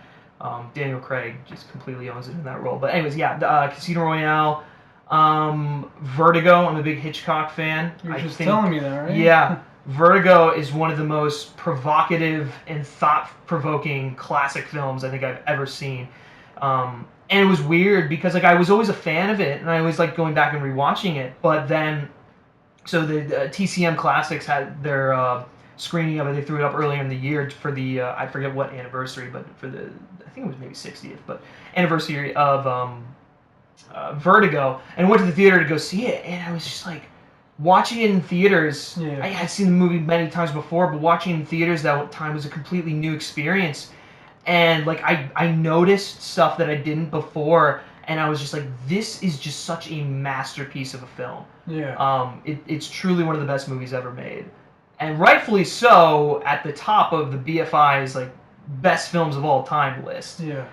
B: Daniel Craig just completely owns it in that role. But anyways, yeah, Casino Royale, Vertigo. I'm a big Hitchcock fan.
A: You're just telling me that, right?
B: Yeah, Vertigo is one of the most provocative and thought-provoking classic films I think I've ever seen. And it was weird because like I was always a fan of it, and I always liked going back and rewatching it. But then, so the TCM Classics had their screening of it. They threw it up earlier in the year for the I forget what anniversary, but for the I think it was maybe 60th, but anniversary of Vertigo, and I went to the theater to go see it, and I was just like watching it in theaters. Yeah. I had seen the movie many times before, but watching it in theaters that time was a completely new experience, and like I noticed stuff that I didn't before, and I was just like, this is just such a masterpiece of a film.
A: Yeah.
B: It's truly one of the best movies ever made. And rightfully so, at the top of the BFI's like best films of all time list.
A: Yeah.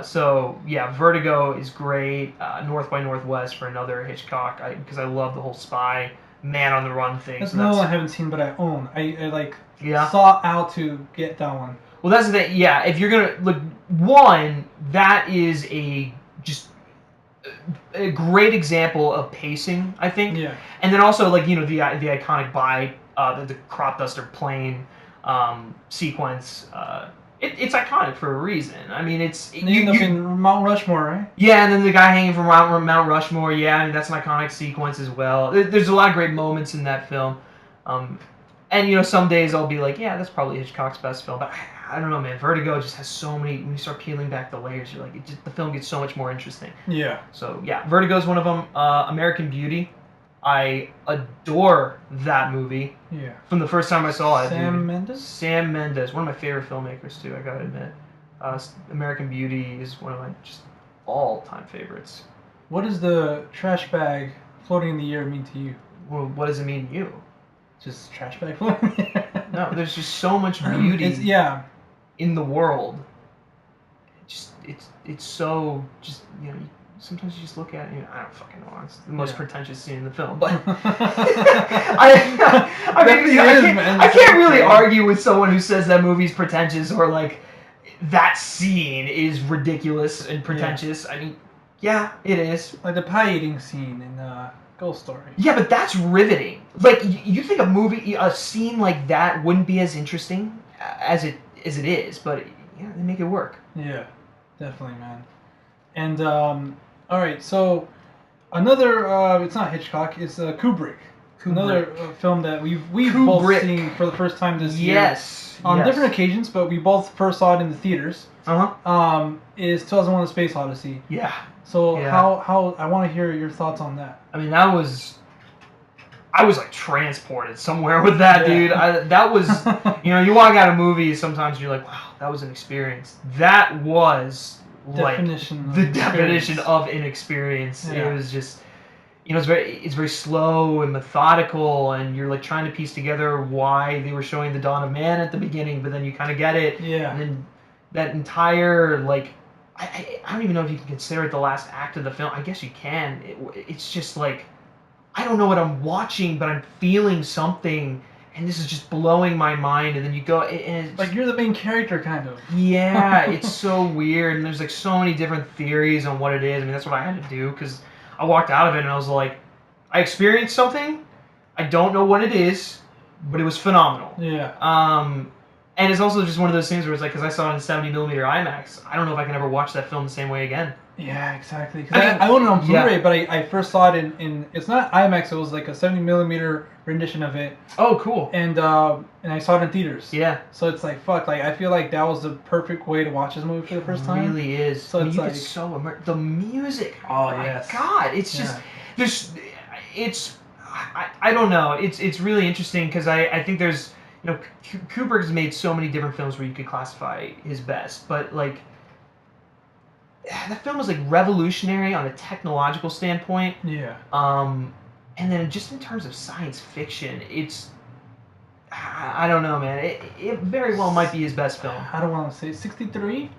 B: So yeah, Vertigo is great. North by Northwest for another Hitchcock, because I love the whole spy man on the run thing.
A: That's another one I haven't seen, but I own. I sought out to get that one.
B: Well, that's the thing. Yeah, if you're gonna look, one, that is a great example of pacing, I think.
A: Yeah.
B: And then also like, you know, the iconic the crop duster plane sequence. It's iconic for a reason. I mean,
A: you end up in Mount Rushmore, right?
B: Yeah, and then the guy hanging from Mount Rushmore. Yeah, I mean that's an iconic sequence as well. There's a lot of great moments in that film. And, you know, some days I'll be like, yeah, that's probably Hitchcock's best film. But I don't know, man. Vertigo just has so many... When you start peeling back the layers, you're like... the film gets so much more interesting.
A: Yeah.
B: So, yeah. Vertigo's one of them. American Beauty. I adore that movie.
A: Yeah.
B: From the first time I saw it.
A: Sam Mendes?
B: Sam Mendes. One of my favorite filmmakers, too, I gotta admit. American Beauty is one of my just all-time favorites.
A: What does the trash bag floating in the air mean to you?
B: Well, what does it mean to you?
A: Just trash bag floating in the air?
B: No, there's just so much beauty in the world. It's so just, you know, sometimes you just look at it and you know, I don't fucking know. It's the most pretentious scene in the film, but I can't really argue with someone who says that movie's pretentious or like that scene is ridiculous and pretentious. I mean, yeah, it is.
A: Like the pie eating scene in Ghost Story.
B: Yeah, but that's riveting. Like, you think a scene like that wouldn't be as interesting as it is, but yeah, they make it work.
A: Yeah, definitely, man. And all right, so another it's not Hitchcock, it's Kubrick. Another film that we've both seen for the first time this year. On different occasions, but we both first saw it in the theaters. Is 2001: A Space Odyssey.
B: Yeah.
A: So how I want to hear your thoughts on that.
B: I mean, I was like transported somewhere with that, dude. That was, you know, you walk out of movies, sometimes you're like, wow, that was an experience. That was like the definition of an experience. Yeah. It was just, you know, it's very slow and methodical, and you're like trying to piece together why they were showing the dawn of man at the beginning, but then you kind of get it.
A: Yeah.
B: And then that entire like. I don't even know if you can consider it the last act of the film. I guess you can. It's just like, I don't know what I'm watching, but I'm feeling something, and this is just blowing my mind. And then you go, and it's
A: like you're the main character, kind of.
B: Yeah, it's so weird, and there's like so many different theories on what it is. I mean, that's what I had to do because I walked out of it and I was like, I experienced something. I don't know what it is, but it was phenomenal.
A: Yeah.
B: And it's also just one of those things where it's like, because I saw it in 70mm IMAX, I don't know if I can ever watch that film the same way again.
A: Yeah, exactly. I own it on Blu-ray, but I first saw it in it's not IMAX, it was like a 70mm rendition of it.
B: Oh, cool.
A: And I saw it in theaters.
B: Yeah.
A: So it's like, fuck, like I feel like that was the perfect way to watch this movie for the first time.
B: It really is.
A: So it's like,
B: the music.
A: Oh,
B: yes. My God, it's just, I don't know. It's really interesting because I think there's, you know, Kubrick's made so many different films where you could classify his best, but like that film was like revolutionary on a technological standpoint.
A: Yeah.
B: And then just in terms of science fiction, it's I don't know, man. It very well might be his best film.
A: I don't want to say 63.
B: It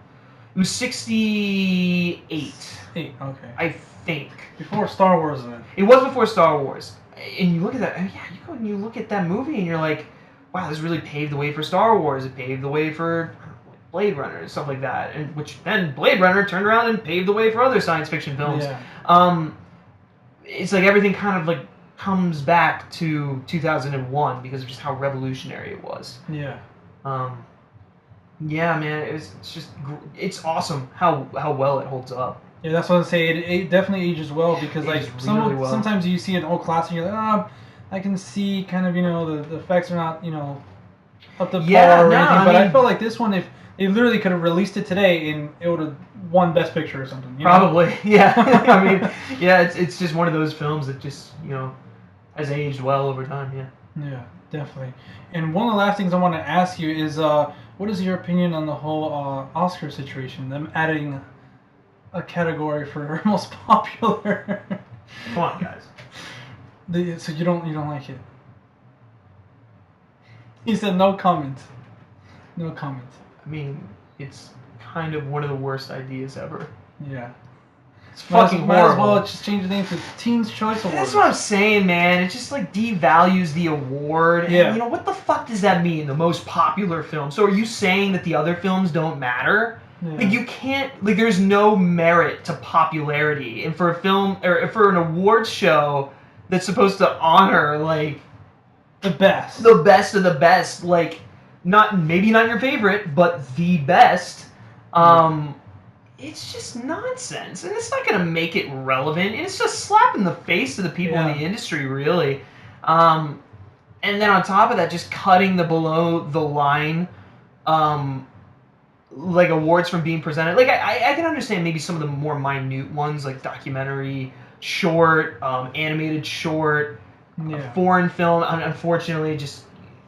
B: was 68.
A: 8. Okay.
B: I think
A: before Star Wars. Then
B: it was before Star Wars, and you look at that. Yeah, you go and you look at that movie, and you're like, wow, this really paved the way for Star Wars. It paved the way for Blade Runner and stuff like that. And which then Blade Runner turned around and paved the way for other science fiction films.
A: Yeah.
B: It's like everything kind of like comes back to 2001 because of just how revolutionary it was.
A: Yeah.
B: Yeah, man, it's awesome how well it holds up.
A: Yeah, that's what I'm saying. It definitely ages well because like sometimes you see an old classic and you're like, I can see kind of, you know, the effects are not, you know, up to par or anything. But I felt like this one, if they literally could have released it today and it would have won Best Picture or something. You
B: probably,
A: know?
B: Yeah. I mean, yeah, it's just one of those films that just, you know, has aged well over time. Yeah.
A: Yeah, definitely. And one of the last things I want to ask you is, what is your opinion on the whole Oscar situation? Them adding a category for most popular.
B: Come on, guys.
A: So you don't like it? He said no comment. No comment.
B: I mean, it's kind of one of the worst ideas ever.
A: Yeah.
B: It's fucking horrible.
A: Might as well just change the name to Teen's Choice Award.
B: That's what I'm saying, man. It just like devalues the award.
A: Yeah.
B: And, you know, what the fuck does that mean? The most popular film. So are you saying that the other films don't matter? Yeah. Like you can't. Like there's no merit to popularity, and for a film or for an awards show that's supposed to honor like
A: the best of
B: the best, like maybe not your favorite, but the best. It's just nonsense, and it's not going to make it relevant. And it's just slap in the face to the people in the industry, really. and then on top of that, just cutting the below the line, like awards from being presented. Like I can understand maybe some of the more minute ones, like documentary, short, animated short, foreign film. Unfortunately, just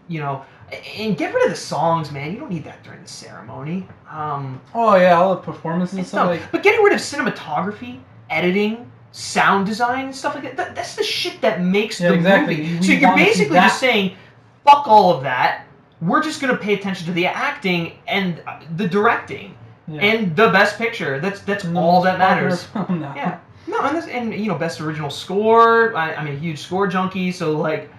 B: and get rid of the songs, man. You don't need that during the ceremony.
A: Oh yeah, all the performances and stuff.
B: But getting rid of cinematography, editing, sound design, and stuff like that. That's the shit that makes the movie. So you're basically just saying, fuck all of that. We're just gonna pay attention to the acting and the directing and the best picture. That's all that matters. Yeah. No, and best original score. I'm a huge score junkie, so like,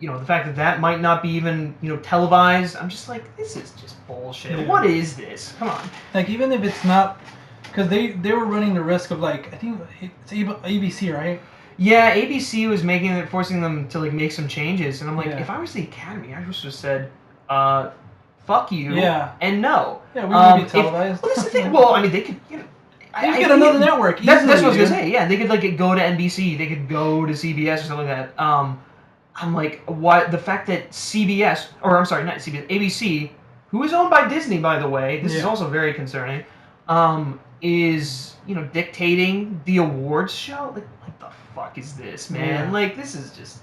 B: the fact that might not be even televised. I'm just like, this is just bullshit. Yeah. What is this? Come on.
A: Like, even if it's not, because they were running the risk of, like, I think it's ABC, right?
B: Yeah, ABC was forcing them to like make some changes, and I'm like, if I was the Academy, I just would have said, fuck you, and no.
A: Yeah, we would be televised.
B: Well, that's the thing. Well, I mean, they could,
A: they get another network.
B: That's what I was gonna say. Yeah, they could like go to NBC, they could go to CBS or something like that. I'm like, what? The fact that CBS, or I'm sorry, not CBS, ABC, who is owned by Disney, by the way, this is also very concerning, is dictating the awards show. Like, what the fuck is this, man? Like, this is just.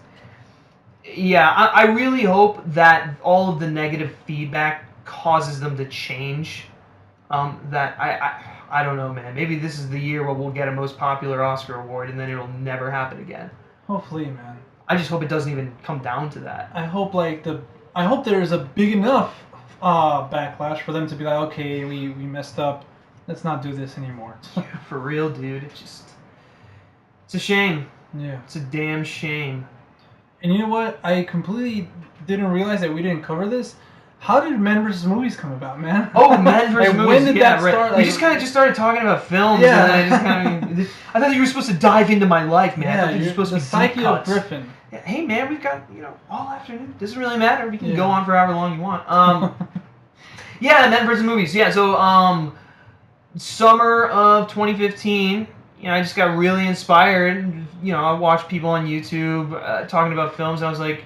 B: Yeah, I really hope that all of the negative feedback causes them to change. That I don't know, man. Maybe this is the year where we'll get a most popular Oscar award, and then it'll never happen again.
A: Hopefully, man.
B: I just hope it doesn't even come down to that.
A: I hope there's a big enough backlash for them to be like, okay, we messed up. Let's not do this anymore.
B: Yeah, for real, dude. It's a shame.
A: Yeah.
B: It's a damn shame.
A: And you know what? I completely didn't realize that we didn't cover this. How did Men vs. Movies come about, man?
B: Oh, Men vs. Movies.
A: When did that start?
B: Like, we just kind of started talking about films.
A: Yeah.
B: And I thought you were supposed to dive into my life, man.
A: Yeah,
B: I thought you were supposed to be
A: the psyche of Griffin.
B: Yeah, hey, man, we've got all afternoon. Doesn't really matter. We can go on for however long you want. Yeah, Men vs. Movies. Yeah, so summer of 2015. I just got really inspired. I watched people on YouTube talking about films. And I was like,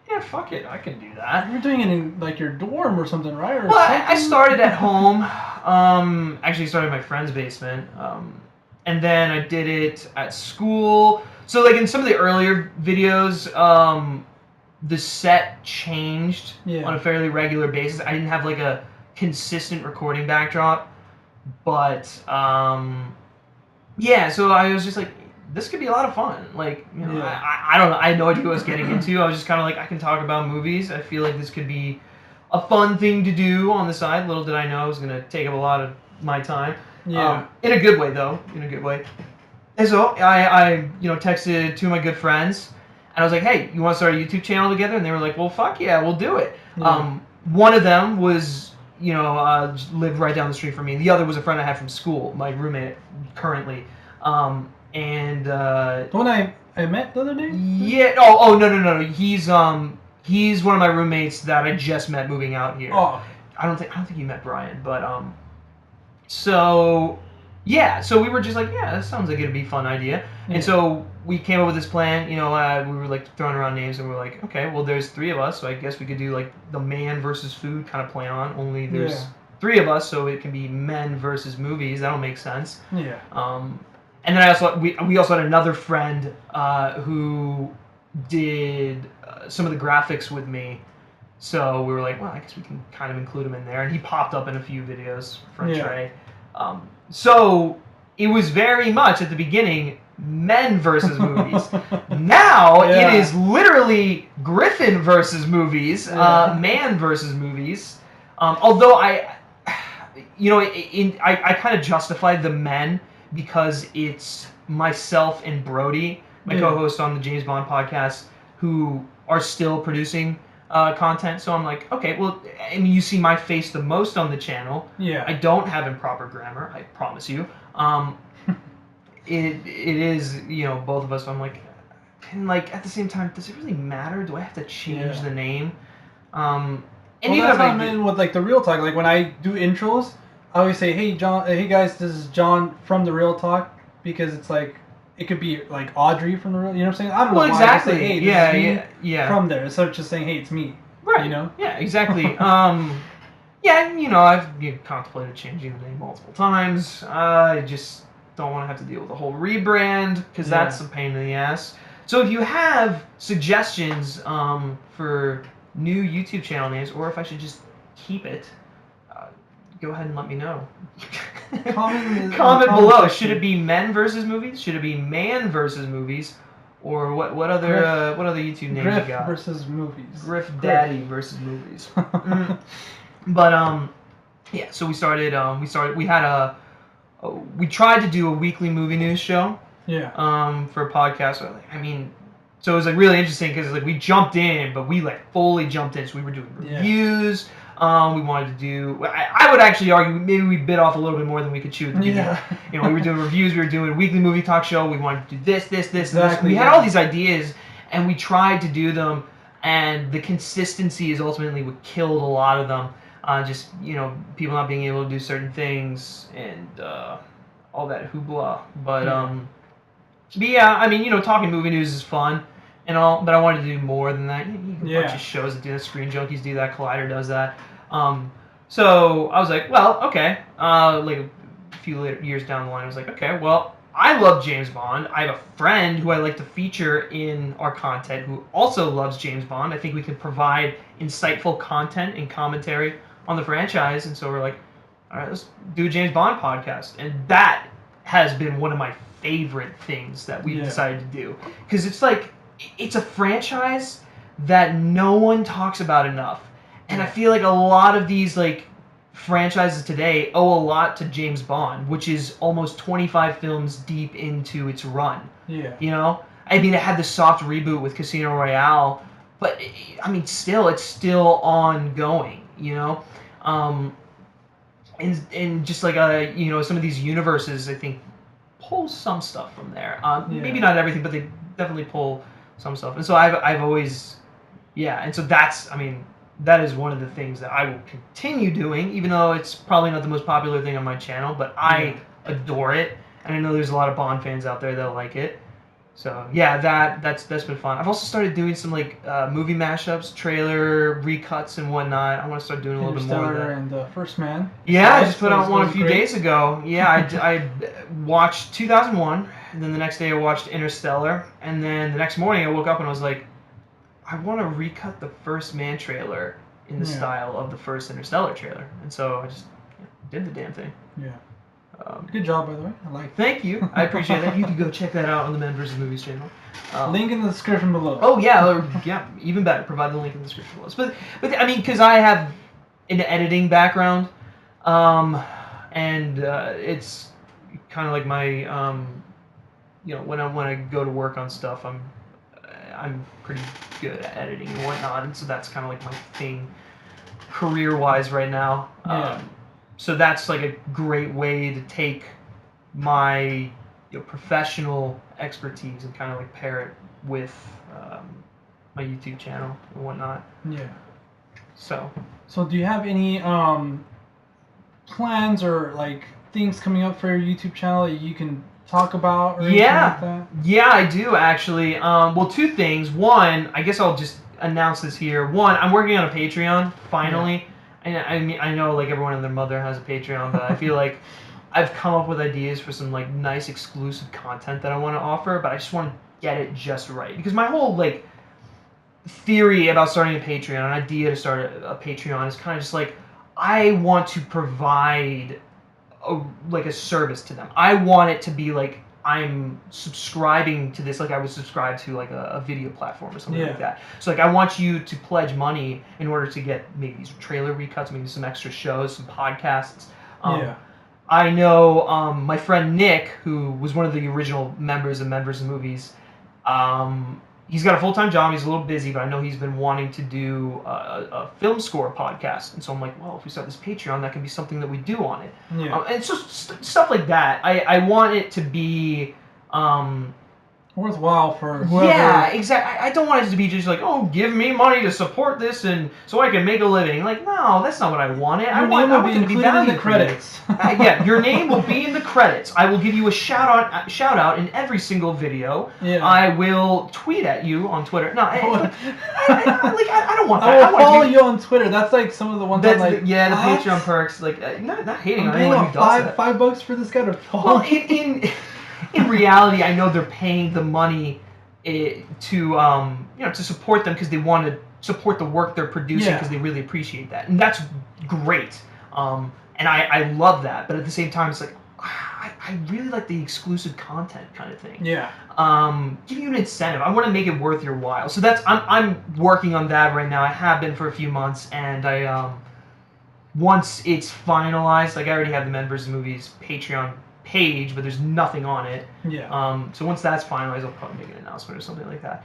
B: yeah, fuck it, I can do that.
A: You're doing it in like your dorm or something, right? Or
B: well, I started at home. Actually, started in my friend's basement, and then I did it at school. So, like in some of the earlier videos, the set changed on a fairly regular basis. I didn't have like a consistent recording backdrop, but yeah. So I was just like, this could be a lot of fun. Like, I don't know. I had no idea what I was getting into. I was just kind of like, I can talk about movies. I feel like this could be a fun thing to do on the side. Little did I know it was going to take up a lot of my time.
A: Yeah.
B: In a good way, though. In a good way. And so I texted two of my good friends, and I was like, hey, you want to start a YouTube channel together? And they were like, well, fuck yeah, we'll do it. Yeah. One of them was, lived right down the street from me. The other was a friend I had from school, my roommate currently. And
A: the one I met the other day?
B: Yeah. Oh no. He's one of my roommates that I just met moving out here.
A: Oh.
B: I don't think you met Brian, but so yeah. So we were just like, yeah, that sounds like it'd be a fun idea. Yeah. And so we came up with this plan. We were like throwing around names, and we were like, okay, well, there's three of us, so I guess we could do like the man versus food kind of play on. Only there's three of us, so it can be Men versus Movies. That'll make sense.
A: Yeah.
B: And then we also had another friend who did some of the graphics with me. So we were like, well, I guess we can kind of include him in there. And he popped up in a few videos for Trey. So it was very much at the beginning Men versus Movies. Now it is literally Griffin versus Movies, Man versus Movies. Although I kind of justified the men because it's myself and Brody, my co-host on the James Bond podcast, who are still producing content. So I'm like, okay, well, I mean, you see my face the most on the channel.
A: Yeah.
B: I don't have improper grammar, I promise you. It is, both of us. So I'm like, and like at the same time, does it really matter? Do I have to change the name? And
A: even that's what I mean with like the Real Talk. Like when I do intros, I always say, hey John, hey guys, this is John from the Real Talk, because it's like it could be like Audrey from the real, you know what I'm saying? I don't know.
B: Well,
A: why.
B: exactly.
A: Say, hey, this is me from there. Instead of just saying, hey, it's me.
B: Right.
A: You know?
B: Yeah, exactly. Yeah, you know, I've contemplated changing the name multiple times. I just don't want to have to deal with the whole rebrand because that's a pain in the ass. So if you have suggestions for new YouTube channel names, or if I should just keep it, go ahead and let me know. Comment below. Should it be men versus movies? Should it be man versus movies? Or what other YouTube names
A: Griff
B: you got?
A: versus movies.
B: Griff Daddy versus movies. But yeah. So we started. We tried to do a weekly movie news show.
A: Yeah.
B: For a podcast. I mean, so it was like really interesting because like we jumped in, but we like fully jumped in. So we were doing reviews. We wanted to do. I would actually argue maybe we bit off a little bit more than we could chew at the beginning.
A: Yeah.
B: You know, we were doing reviews. We were doing a weekly movie talk show. We wanted to do this,
A: exactly,
B: and this. We had all these ideas, and we tried to do them. And the consistency is ultimately what killed a lot of them. Just, you know, people not being able to do certain things and all that hoopla. But yeah, I mean, you know, talking movie news is fun and all, but I wanted to do more than that. You can a bunch of shows that do that. Screen Junkies do that. Collider does that. So I was like, well, okay. Like a few years down the line, I was like, okay, well, I love James Bond. I have a friend who I like to feature in our content who also loves James Bond. I think we can provide insightful content and commentary on the franchise. And so we're like, all right, let's do a James Bond podcast. And that has been one of my favorite things that we've decided to do. Because it's like, it's a franchise that no one talks about enough. And I feel like a lot of these like franchises today owe a lot to James Bond, which is almost 25 films deep into its run. Yeah. You know? I mean, it had the soft reboot with Casino Royale, but I mean, still, it's still ongoing, you know? And just like, you know, some of these universes, I think, pull some stuff from there. Maybe not everything, but they definitely pull some stuff. And so I've always, and so that's, I mean, that is one of the things that I will continue doing, even though it's probably not the most popular thing on my channel, but I adore it. And I know there's a lot of Bond fans out there that like it. So yeah, that's been fun. I've also started doing some like movie mashups, trailer recuts and whatnot. I want to start doing a little bit more of that.
A: And First Man.
B: Yeah, I just put out one a few days ago. Yeah, I watched 2001, and then the next day I watched Interstellar, and then the next morning I woke up and I was like, I want to recut the First Man trailer in the style of the first Interstellar trailer, and so I just did the damn thing. Yeah.
A: Good job, by the way. I like it.
B: Thank you. I appreciate that. You can go check that out on the Men vs. Movies channel.
A: Link in the description below.
B: Oh, yeah, even better. Provide the link in the description below. But I mean, because I have an editing background, and it's kind of like my, you know, when I go to work on stuff, I'm pretty good at editing and whatnot, and so that's kind of like my thing, career-wise right now. So that's like a great way to take my professional expertise and kind of like pair it with my YouTube channel and whatnot. Yeah. So
A: do you have any plans or like things coming up for your YouTube channel that you can talk about or anything like that? Yeah,
B: I do actually. Well, two things. One, I guess I'll just announce this here. One, I'm working on a Patreon finally. Yeah. I mean, I know like everyone and their mother has a Patreon, but I feel like I've come up with ideas for some like nice exclusive content that I want to offer, but I just want to get it just right. Because my whole like theory about starting a Patreon, an idea to start a Patreon is kind of just like, I want to provide a service to them. I want it to be like I'm subscribing to this like I would subscribe to like a video platform or something like that. So like I want you to pledge money in order to get maybe these trailer recuts, maybe some extra shows, some podcasts. I know my friend Nick, who was one of the original members of Members of Movies, he's got a full-time job. He's a little busy, but I know he's been wanting to do a film score podcast. And so I'm like, well, if we start this Patreon, that can be something that we do on it. Yeah. And so stuff like that. I want it to be
A: worthwhile for whoever.
B: Yeah, exactly. I don't want it to be just like, oh, give me money to support this and so I can make a living. Like, no, that's not what I wanted. I want it to be valued in the
A: credits.
B: Yeah, your name will be in the credits. I will give you a shout out in every single video.
A: Yeah.
B: I will tweet at you on Twitter. No, I don't want that.
A: I will follow you on Twitter. That's like some of the ones I'm like.
B: The Patreon perks. Like, not hating on anyone who does that.
A: $5 for this guy to follow.
B: Well, in reality, I know they're paying the money to support them because they want to support the work they're producing because they really appreciate that, and that's great. And I love that, but at the same time, it's like I really like the exclusive content kind of thing.
A: Yeah.
B: Give you an incentive. I want to make it worth your while. So I'm working on that right now. I have been for a few months, and I once it's finalized, like I already have the Men vs. Movies Patreon page, but there's nothing on it.
A: Yeah.
B: So once that's finalized, I'll probably make an announcement or something like that.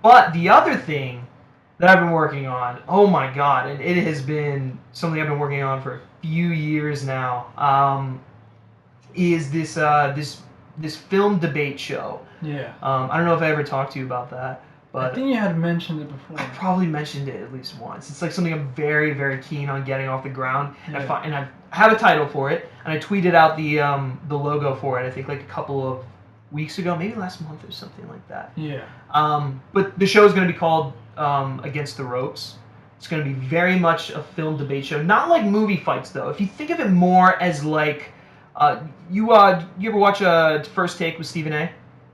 B: But the other thing that I've been working on, oh my god, and it has been something I've been working on for a few years now, is this film debate show.
A: Yeah.
B: I don't know if I ever talked to you about that, but
A: I think you had mentioned it before.
B: I probably mentioned it at least once. It's like something I'm very, very keen on getting off the ground, and I have a title for it, and I tweeted out the logo for it. I think like a couple of weeks ago, maybe last month or something like that.
A: Yeah.
B: But the show is going to be called Against the Ropes. It's going to be very much a film debate show, not like movie fights though. If you think of it more as like, you ever watch First Take with Stephen A?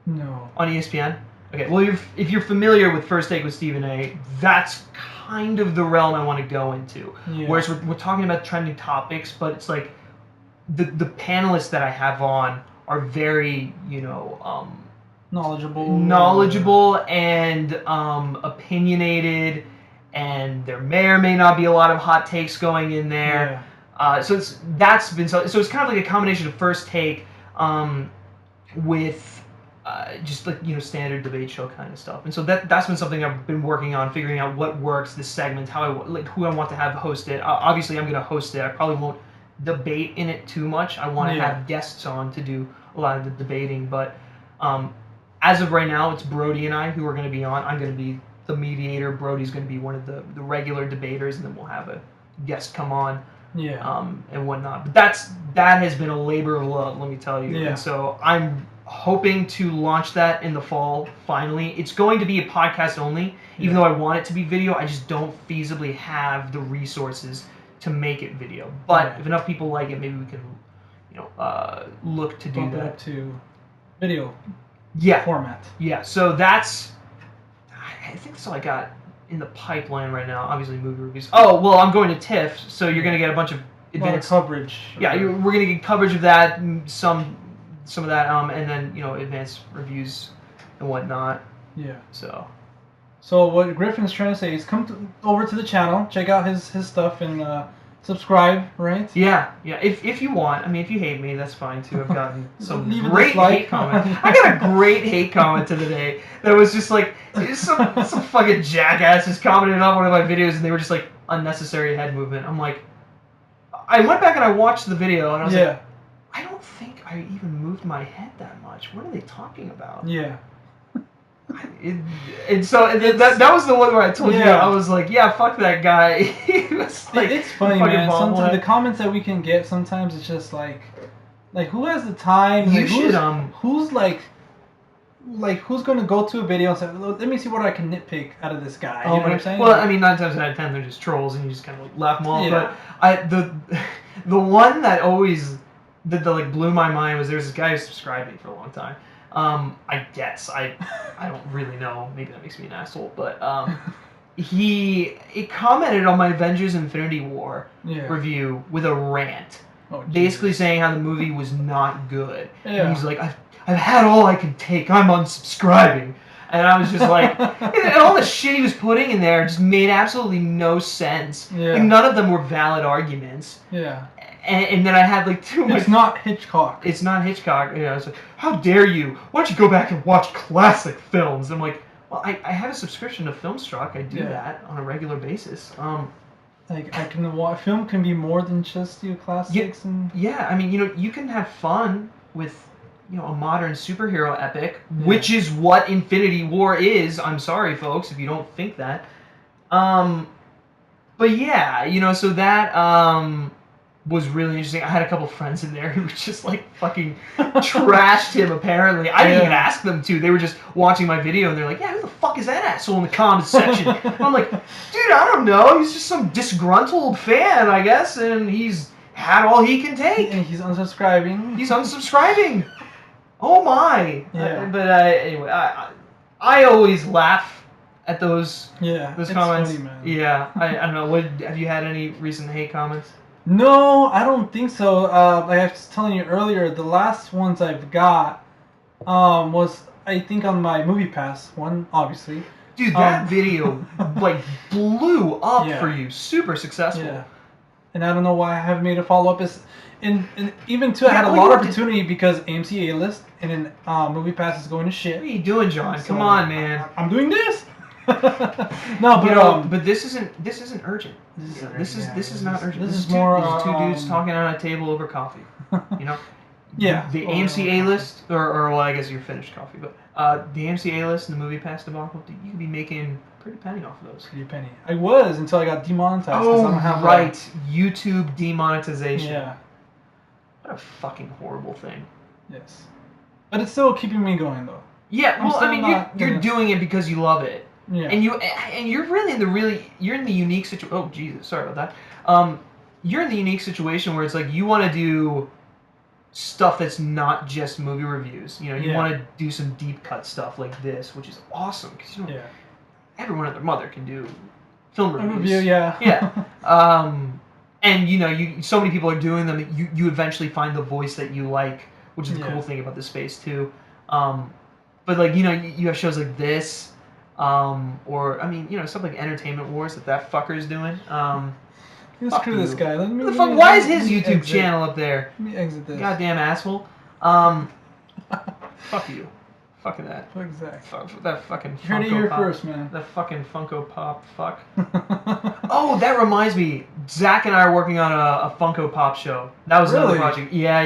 A: No.
B: On ESPN? Okay, well, if you're familiar with First Take with Stephen A, that's kind of the realm I want to go into.
A: Yeah.
B: Whereas we're talking about trending topics, but it's like the panelists that I have on are very, knowledgeable and opinionated, and there may or may not be a lot of hot takes going in there. Yeah. So it's kind of like a combination of First Take with just like standard debate show kind of stuff, and so that's been something I've been working on, figuring out what works, the segment, who I want to have host it. Obviously, I'm going to host it. I probably won't debate in it too much. I want to have guests on to do a lot of the debating, but as of right now, it's Brody and I who are going to be on. I'm going to be the mediator. Brody's going to be one of the regular debaters, and then we'll have a guest come on.
A: Yeah.
B: And whatnot. But that has been a labor of love, let me tell you. Yeah. And so I'm hoping to launch that in the fall, finally. It's going to be a podcast only. Even though I want it to be video, I just don't feasibly have the resources to make it video. But if enough people like it, maybe we can, look to do that.
A: Up to video format. Yeah,
B: so I think that's all I got in the pipeline right now. Obviously, movie reviews. Oh, well, I'm going to TIFF, so you're going to get a bunch of advanced
A: coverage.
B: Yeah, we're going to get coverage of that, some of that, and then advanced reviews and whatnot.
A: Yeah.
B: So
A: what Griffin's trying to say is come over to the channel, check out his stuff, and subscribe, right?
B: Yeah. If you want, I mean, if you hate me, that's fine too. I've gotten some great hate comments. I got a great hate comment today that was just like some fucking jackass just commented on one of my videos, and they were just like unnecessary head movement. I'm like, I went back and I watched the video, and I was like, I don't think I even moved my head that much. What are they talking about?
A: Yeah.
B: And so that was the one where I told you I was like, yeah, fuck that guy. He was like,
A: it's funny, man. Sometimes the comments that we can get, sometimes it's just like who has the time?
B: You should
A: who's who's going to go to a video and say, let me see what I can nitpick out of this guy. You know what I'm saying?
B: Well, I mean, 9 times out of 10 they're just trolls, and you just kind of laugh them off. Yeah. But the one that always that blew my mind was there's this guy who subscribed me for a long time. I guess I don't really know. Maybe that makes me an asshole, but he commented on my Avengers Infinity War review with a rant, basically saying how the movie was not good. Yeah. And he's like, I've had all I can take. I'm unsubscribing. And I was just like, and all the shit he was putting in there just made absolutely no sense. Yeah. Like, none of them were valid arguments.
A: Yeah.
B: And then I had too much.
A: It's not Hitchcock.
B: It's not Hitchcock. I was like, how dare you? Why don't you go back and watch classic films? I'm like, well, I have a subscription to Filmstruck. I do that on a regular basis.
A: I can watch. Film can be more than just classics.
B: Yeah, I mean, you can have fun with, a modern superhero epic, which is what Infinity War is. I'm sorry, folks, if you don't think that. But yeah, so that was really interesting. I had a couple friends in there who just like fucking trashed him. Apparently, I didn't even ask them to. They were just watching my video and they're like, "Yeah, who the fuck is that asshole in the comments section?" I'm like, "Dude, I don't know. He's just some disgruntled fan, I guess, and he's had all he can take."
A: And he's unsubscribing.
B: He's unsubscribing. Oh my!
A: Yeah.
B: But anyway, I always laugh at those comments.
A: Funny, man.
B: Yeah, I don't know. Have you had any recent hate comments?
A: No, I don't think so. Like I was telling you earlier, the last ones I've got was I think on my Movie Pass one, obviously.
B: Dude, that video like blew up for you. Super successful.
A: Yeah. And I don't know why I haven't made a follow up. And even too, I had a lot of opportunity because AMC A-List and then Movie Pass is going to shit.
B: What are you doing, John? Come on, man.
A: I'm doing this. No, but
B: but this isn't urgent. This is not urgent.
A: This is more
B: two dudes talking on a table over coffee. You know.
A: Yeah.
B: The AMC A-List, or well, I guess you're finished coffee, but the AMC A-List and the Movie Pass debacle, you could be making pretty penny off of those.
A: Pretty penny. I was until I got demonetized.
B: Oh, I don't have right. YouTube demonetization.
A: Yeah.
B: What a fucking horrible thing.
A: Yes. But it's still keeping me going, though.
B: Yeah, well, I mean, you're doing it because you love it.
A: Yeah.
B: And you're really you're in the unique situation. Oh, Jesus, sorry about that. You're in the unique situation where it's like you want to do stuff that's not just movie reviews. You want to do some deep cut stuff like this, which is awesome because everyone and their mother can do film reviews.
A: Review, yeah.
B: Yeah. And so many people are doing them that you eventually find the voice that you like, which is the cool thing about the space too. But like you have shows like this. Or I mean, stuff like Entertainment Wars that fucker's doing.
A: Screw this guy.
B: Why is his YouTube channel up there?
A: Let me exit this.
B: Goddamn asshole. Fuck you. Fucking that.
A: Exactly.
B: That fucking Funko
A: You heard it here
B: Pop.
A: first, man.
B: That fucking Funko Pop. Fuck. Oh, that reminds me. Zach and I are working on a Funko Pop show. That was another project. Yeah.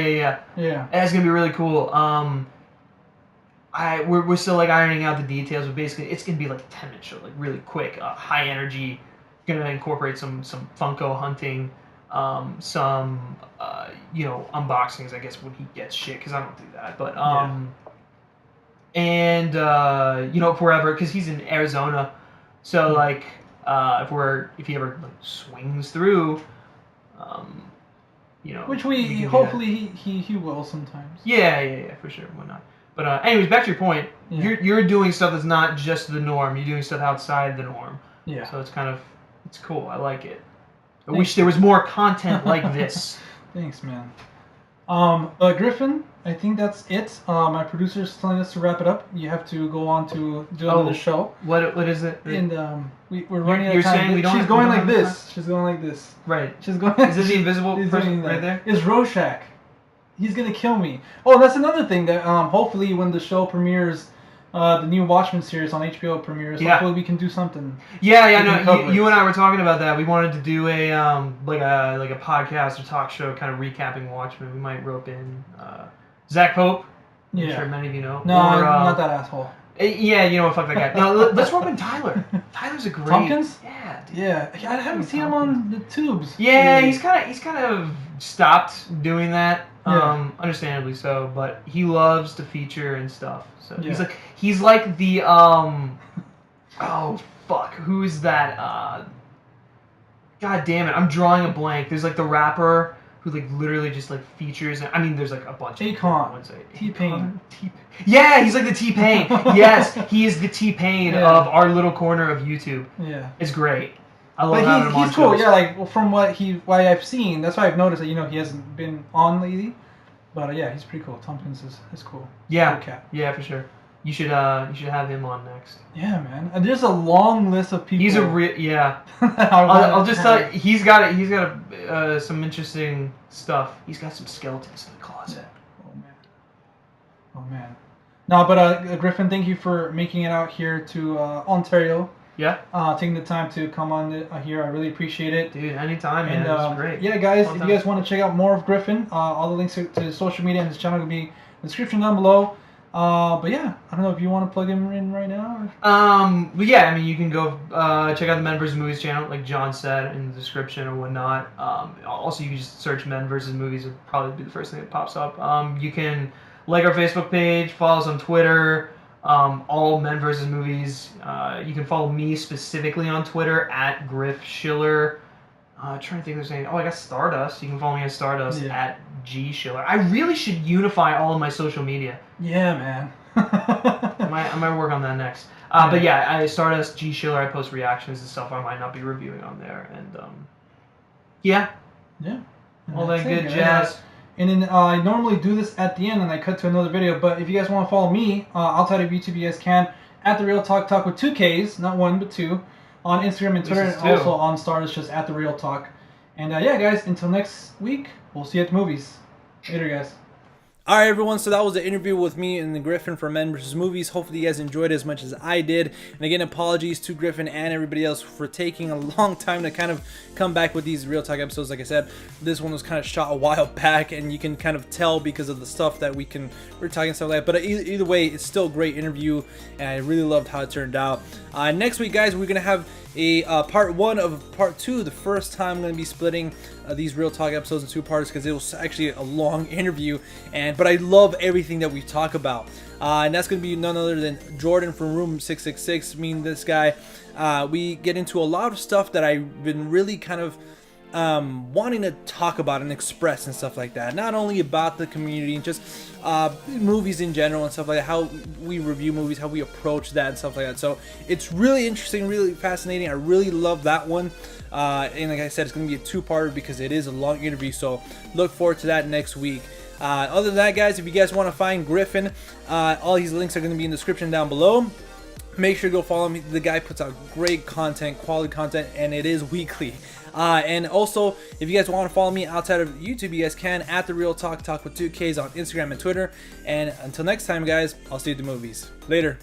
A: Yeah.
B: That's gonna be really cool. We're still like ironing out the details, but basically it's gonna be like a 10-minute show, like really quick, high energy. Gonna incorporate some Funko hunting, some unboxings, I guess, when he gets shit, because I don't do that. But and if we're ever, because he's in Arizona, so like if he ever like swings through,
A: which we hopefully he will sometimes.
B: Yeah, for sure, why not? But anyways, back to your point. Yeah. You're doing stuff that's not just the norm. You're doing stuff outside the norm.
A: Yeah.
B: So it's cool. I like it. I wish there was more content like this.
A: Thanks, man. Griffin, I think that's it. My producer's telling us to wrap it up. You have to go on to do another show.
B: What is it?
A: And we're running out of time.
B: Saying we don't.
A: She's going like this. She's going like this.
B: Right.
A: She's going.
B: Is this the invisible person right there?
A: It's Rorschach. He's gonna kill me. Oh, that's another thing that hopefully when the show premieres, the new Watchmen series on HBO premieres, hopefully we can do something.
B: Yeah, no. You and I were talking about that. We wanted to do a like a podcast or talk show, kind of recapping Watchmen. We might rope in Zach Pope. I'm sure many of you know.
A: No, I'm not that asshole.
B: Yeah, fuck that guy. No, let's rope in Tyler. Tyler's a great.
A: Tompkins?
B: Yeah, dude.
A: Yeah. I haven't seen him on the tubes.
B: Yeah, he's kind of stopped doing that. Understandably so, but he loves to feature and stuff. So he's like the oh fuck, who's that? God damn it, I'm drawing a blank. There's like the rapper who like literally just like features. I mean, there's like a bunch.
A: Akon. T-Pain.
B: Yeah, he's like the T-Pain. Yes, he is the T-Pain of our little corner of YouTube. Yeah, it's great. I love having him on
A: he's cool.
B: shows.
A: Yeah, like from what I've seen, that's why I've noticed that he hasn't been on lately. But he's pretty cool. Tompkins is cool.
B: Yeah, yeah, for sure. You should have him on next.
A: Yeah, man. And there's a long list of people.
B: He's a I'll just tell you, he's got some interesting stuff. He's got some skeletons in the closet.
A: Oh man. No, but Griffin, thank you for making it out here to Ontario.
B: Yeah.
A: Taking the time to come on here. I really appreciate it.
B: Dude, anytime, man. That's great.
A: Yeah, guys, if you guys want to check out more of Griffin, all the links to his social media and his channel will be in the description down below. But yeah, I don't know if you want to plug him in right now.
B: But yeah, I mean, you can go check out the Men vs. Movies channel, like John said in the description or whatnot. Also, you can just search Men vs. Movies; it'll probably be the first thing that pops up. You can like our Facebook page, follow us on Twitter, all Men vs. Movies. You can follow me specifically on Twitter at Griff Schiller. Trying to think of there's anything. Oh, I got Stardust. You can follow me on Stardust at G Schiller. I really should unify all of my social media.
A: Yeah, man.
B: I might work on that next. But yeah, I Stardust G Schiller. I post reactions and stuff I might not be reviewing on there, and yeah, all that good jazz.
A: And then I normally do this at the end, and I cut to another video. But if you guys want to follow me outside of YouTube, you guys can at the Real Talk with 2 Ks, not 1 but 2. On Instagram and Twitter, and also on Stardust, just at the Real Talk. And yeah, guys, until next week, we'll see you at the movies. Later, guys.
C: All right, everyone, so that was the interview with me and Griffin for Men vs. Movies. Hopefully you guys enjoyed it as much as I did. And again, apologies to Griffin and everybody else for taking a long time to kind of come back with these Real Talk episodes. Like I said, this one was kind of shot a while back, and you can kind of tell because of the stuff that we're talking stuff like that. But either way, it's still a great interview, and I really loved how it turned out. Next week, guys, we're going to have a part 1 of part 2. The first time I'm going to be splitting these Real Talk episodes in 2 parts because it was actually a long interview, but I love everything that we talk about. And that's going to be none other than Jordan from Room 666. Me and this guy, we get into a lot of stuff that I've been really kind of wanting to talk about and express and stuff like that. Not only about the community, just movies in general and stuff like that, how we review movies, how we approach that and stuff like that. So it's really interesting, really fascinating. I really love that one. And like I said, it's going to be a 2-parter because it is a long interview. So look forward to that next week. Other than that, guys, if you guys want to find Griffin, all his links are going to be in the description down below. Make sure to go follow him. The guy puts out great content, quality content, and it is weekly. And also, if you guys want to follow me outside of YouTube, you guys can at the Real Talk with 2 Ks on Instagram and Twitter. And until next time, guys, I'll see you at the movies. Later.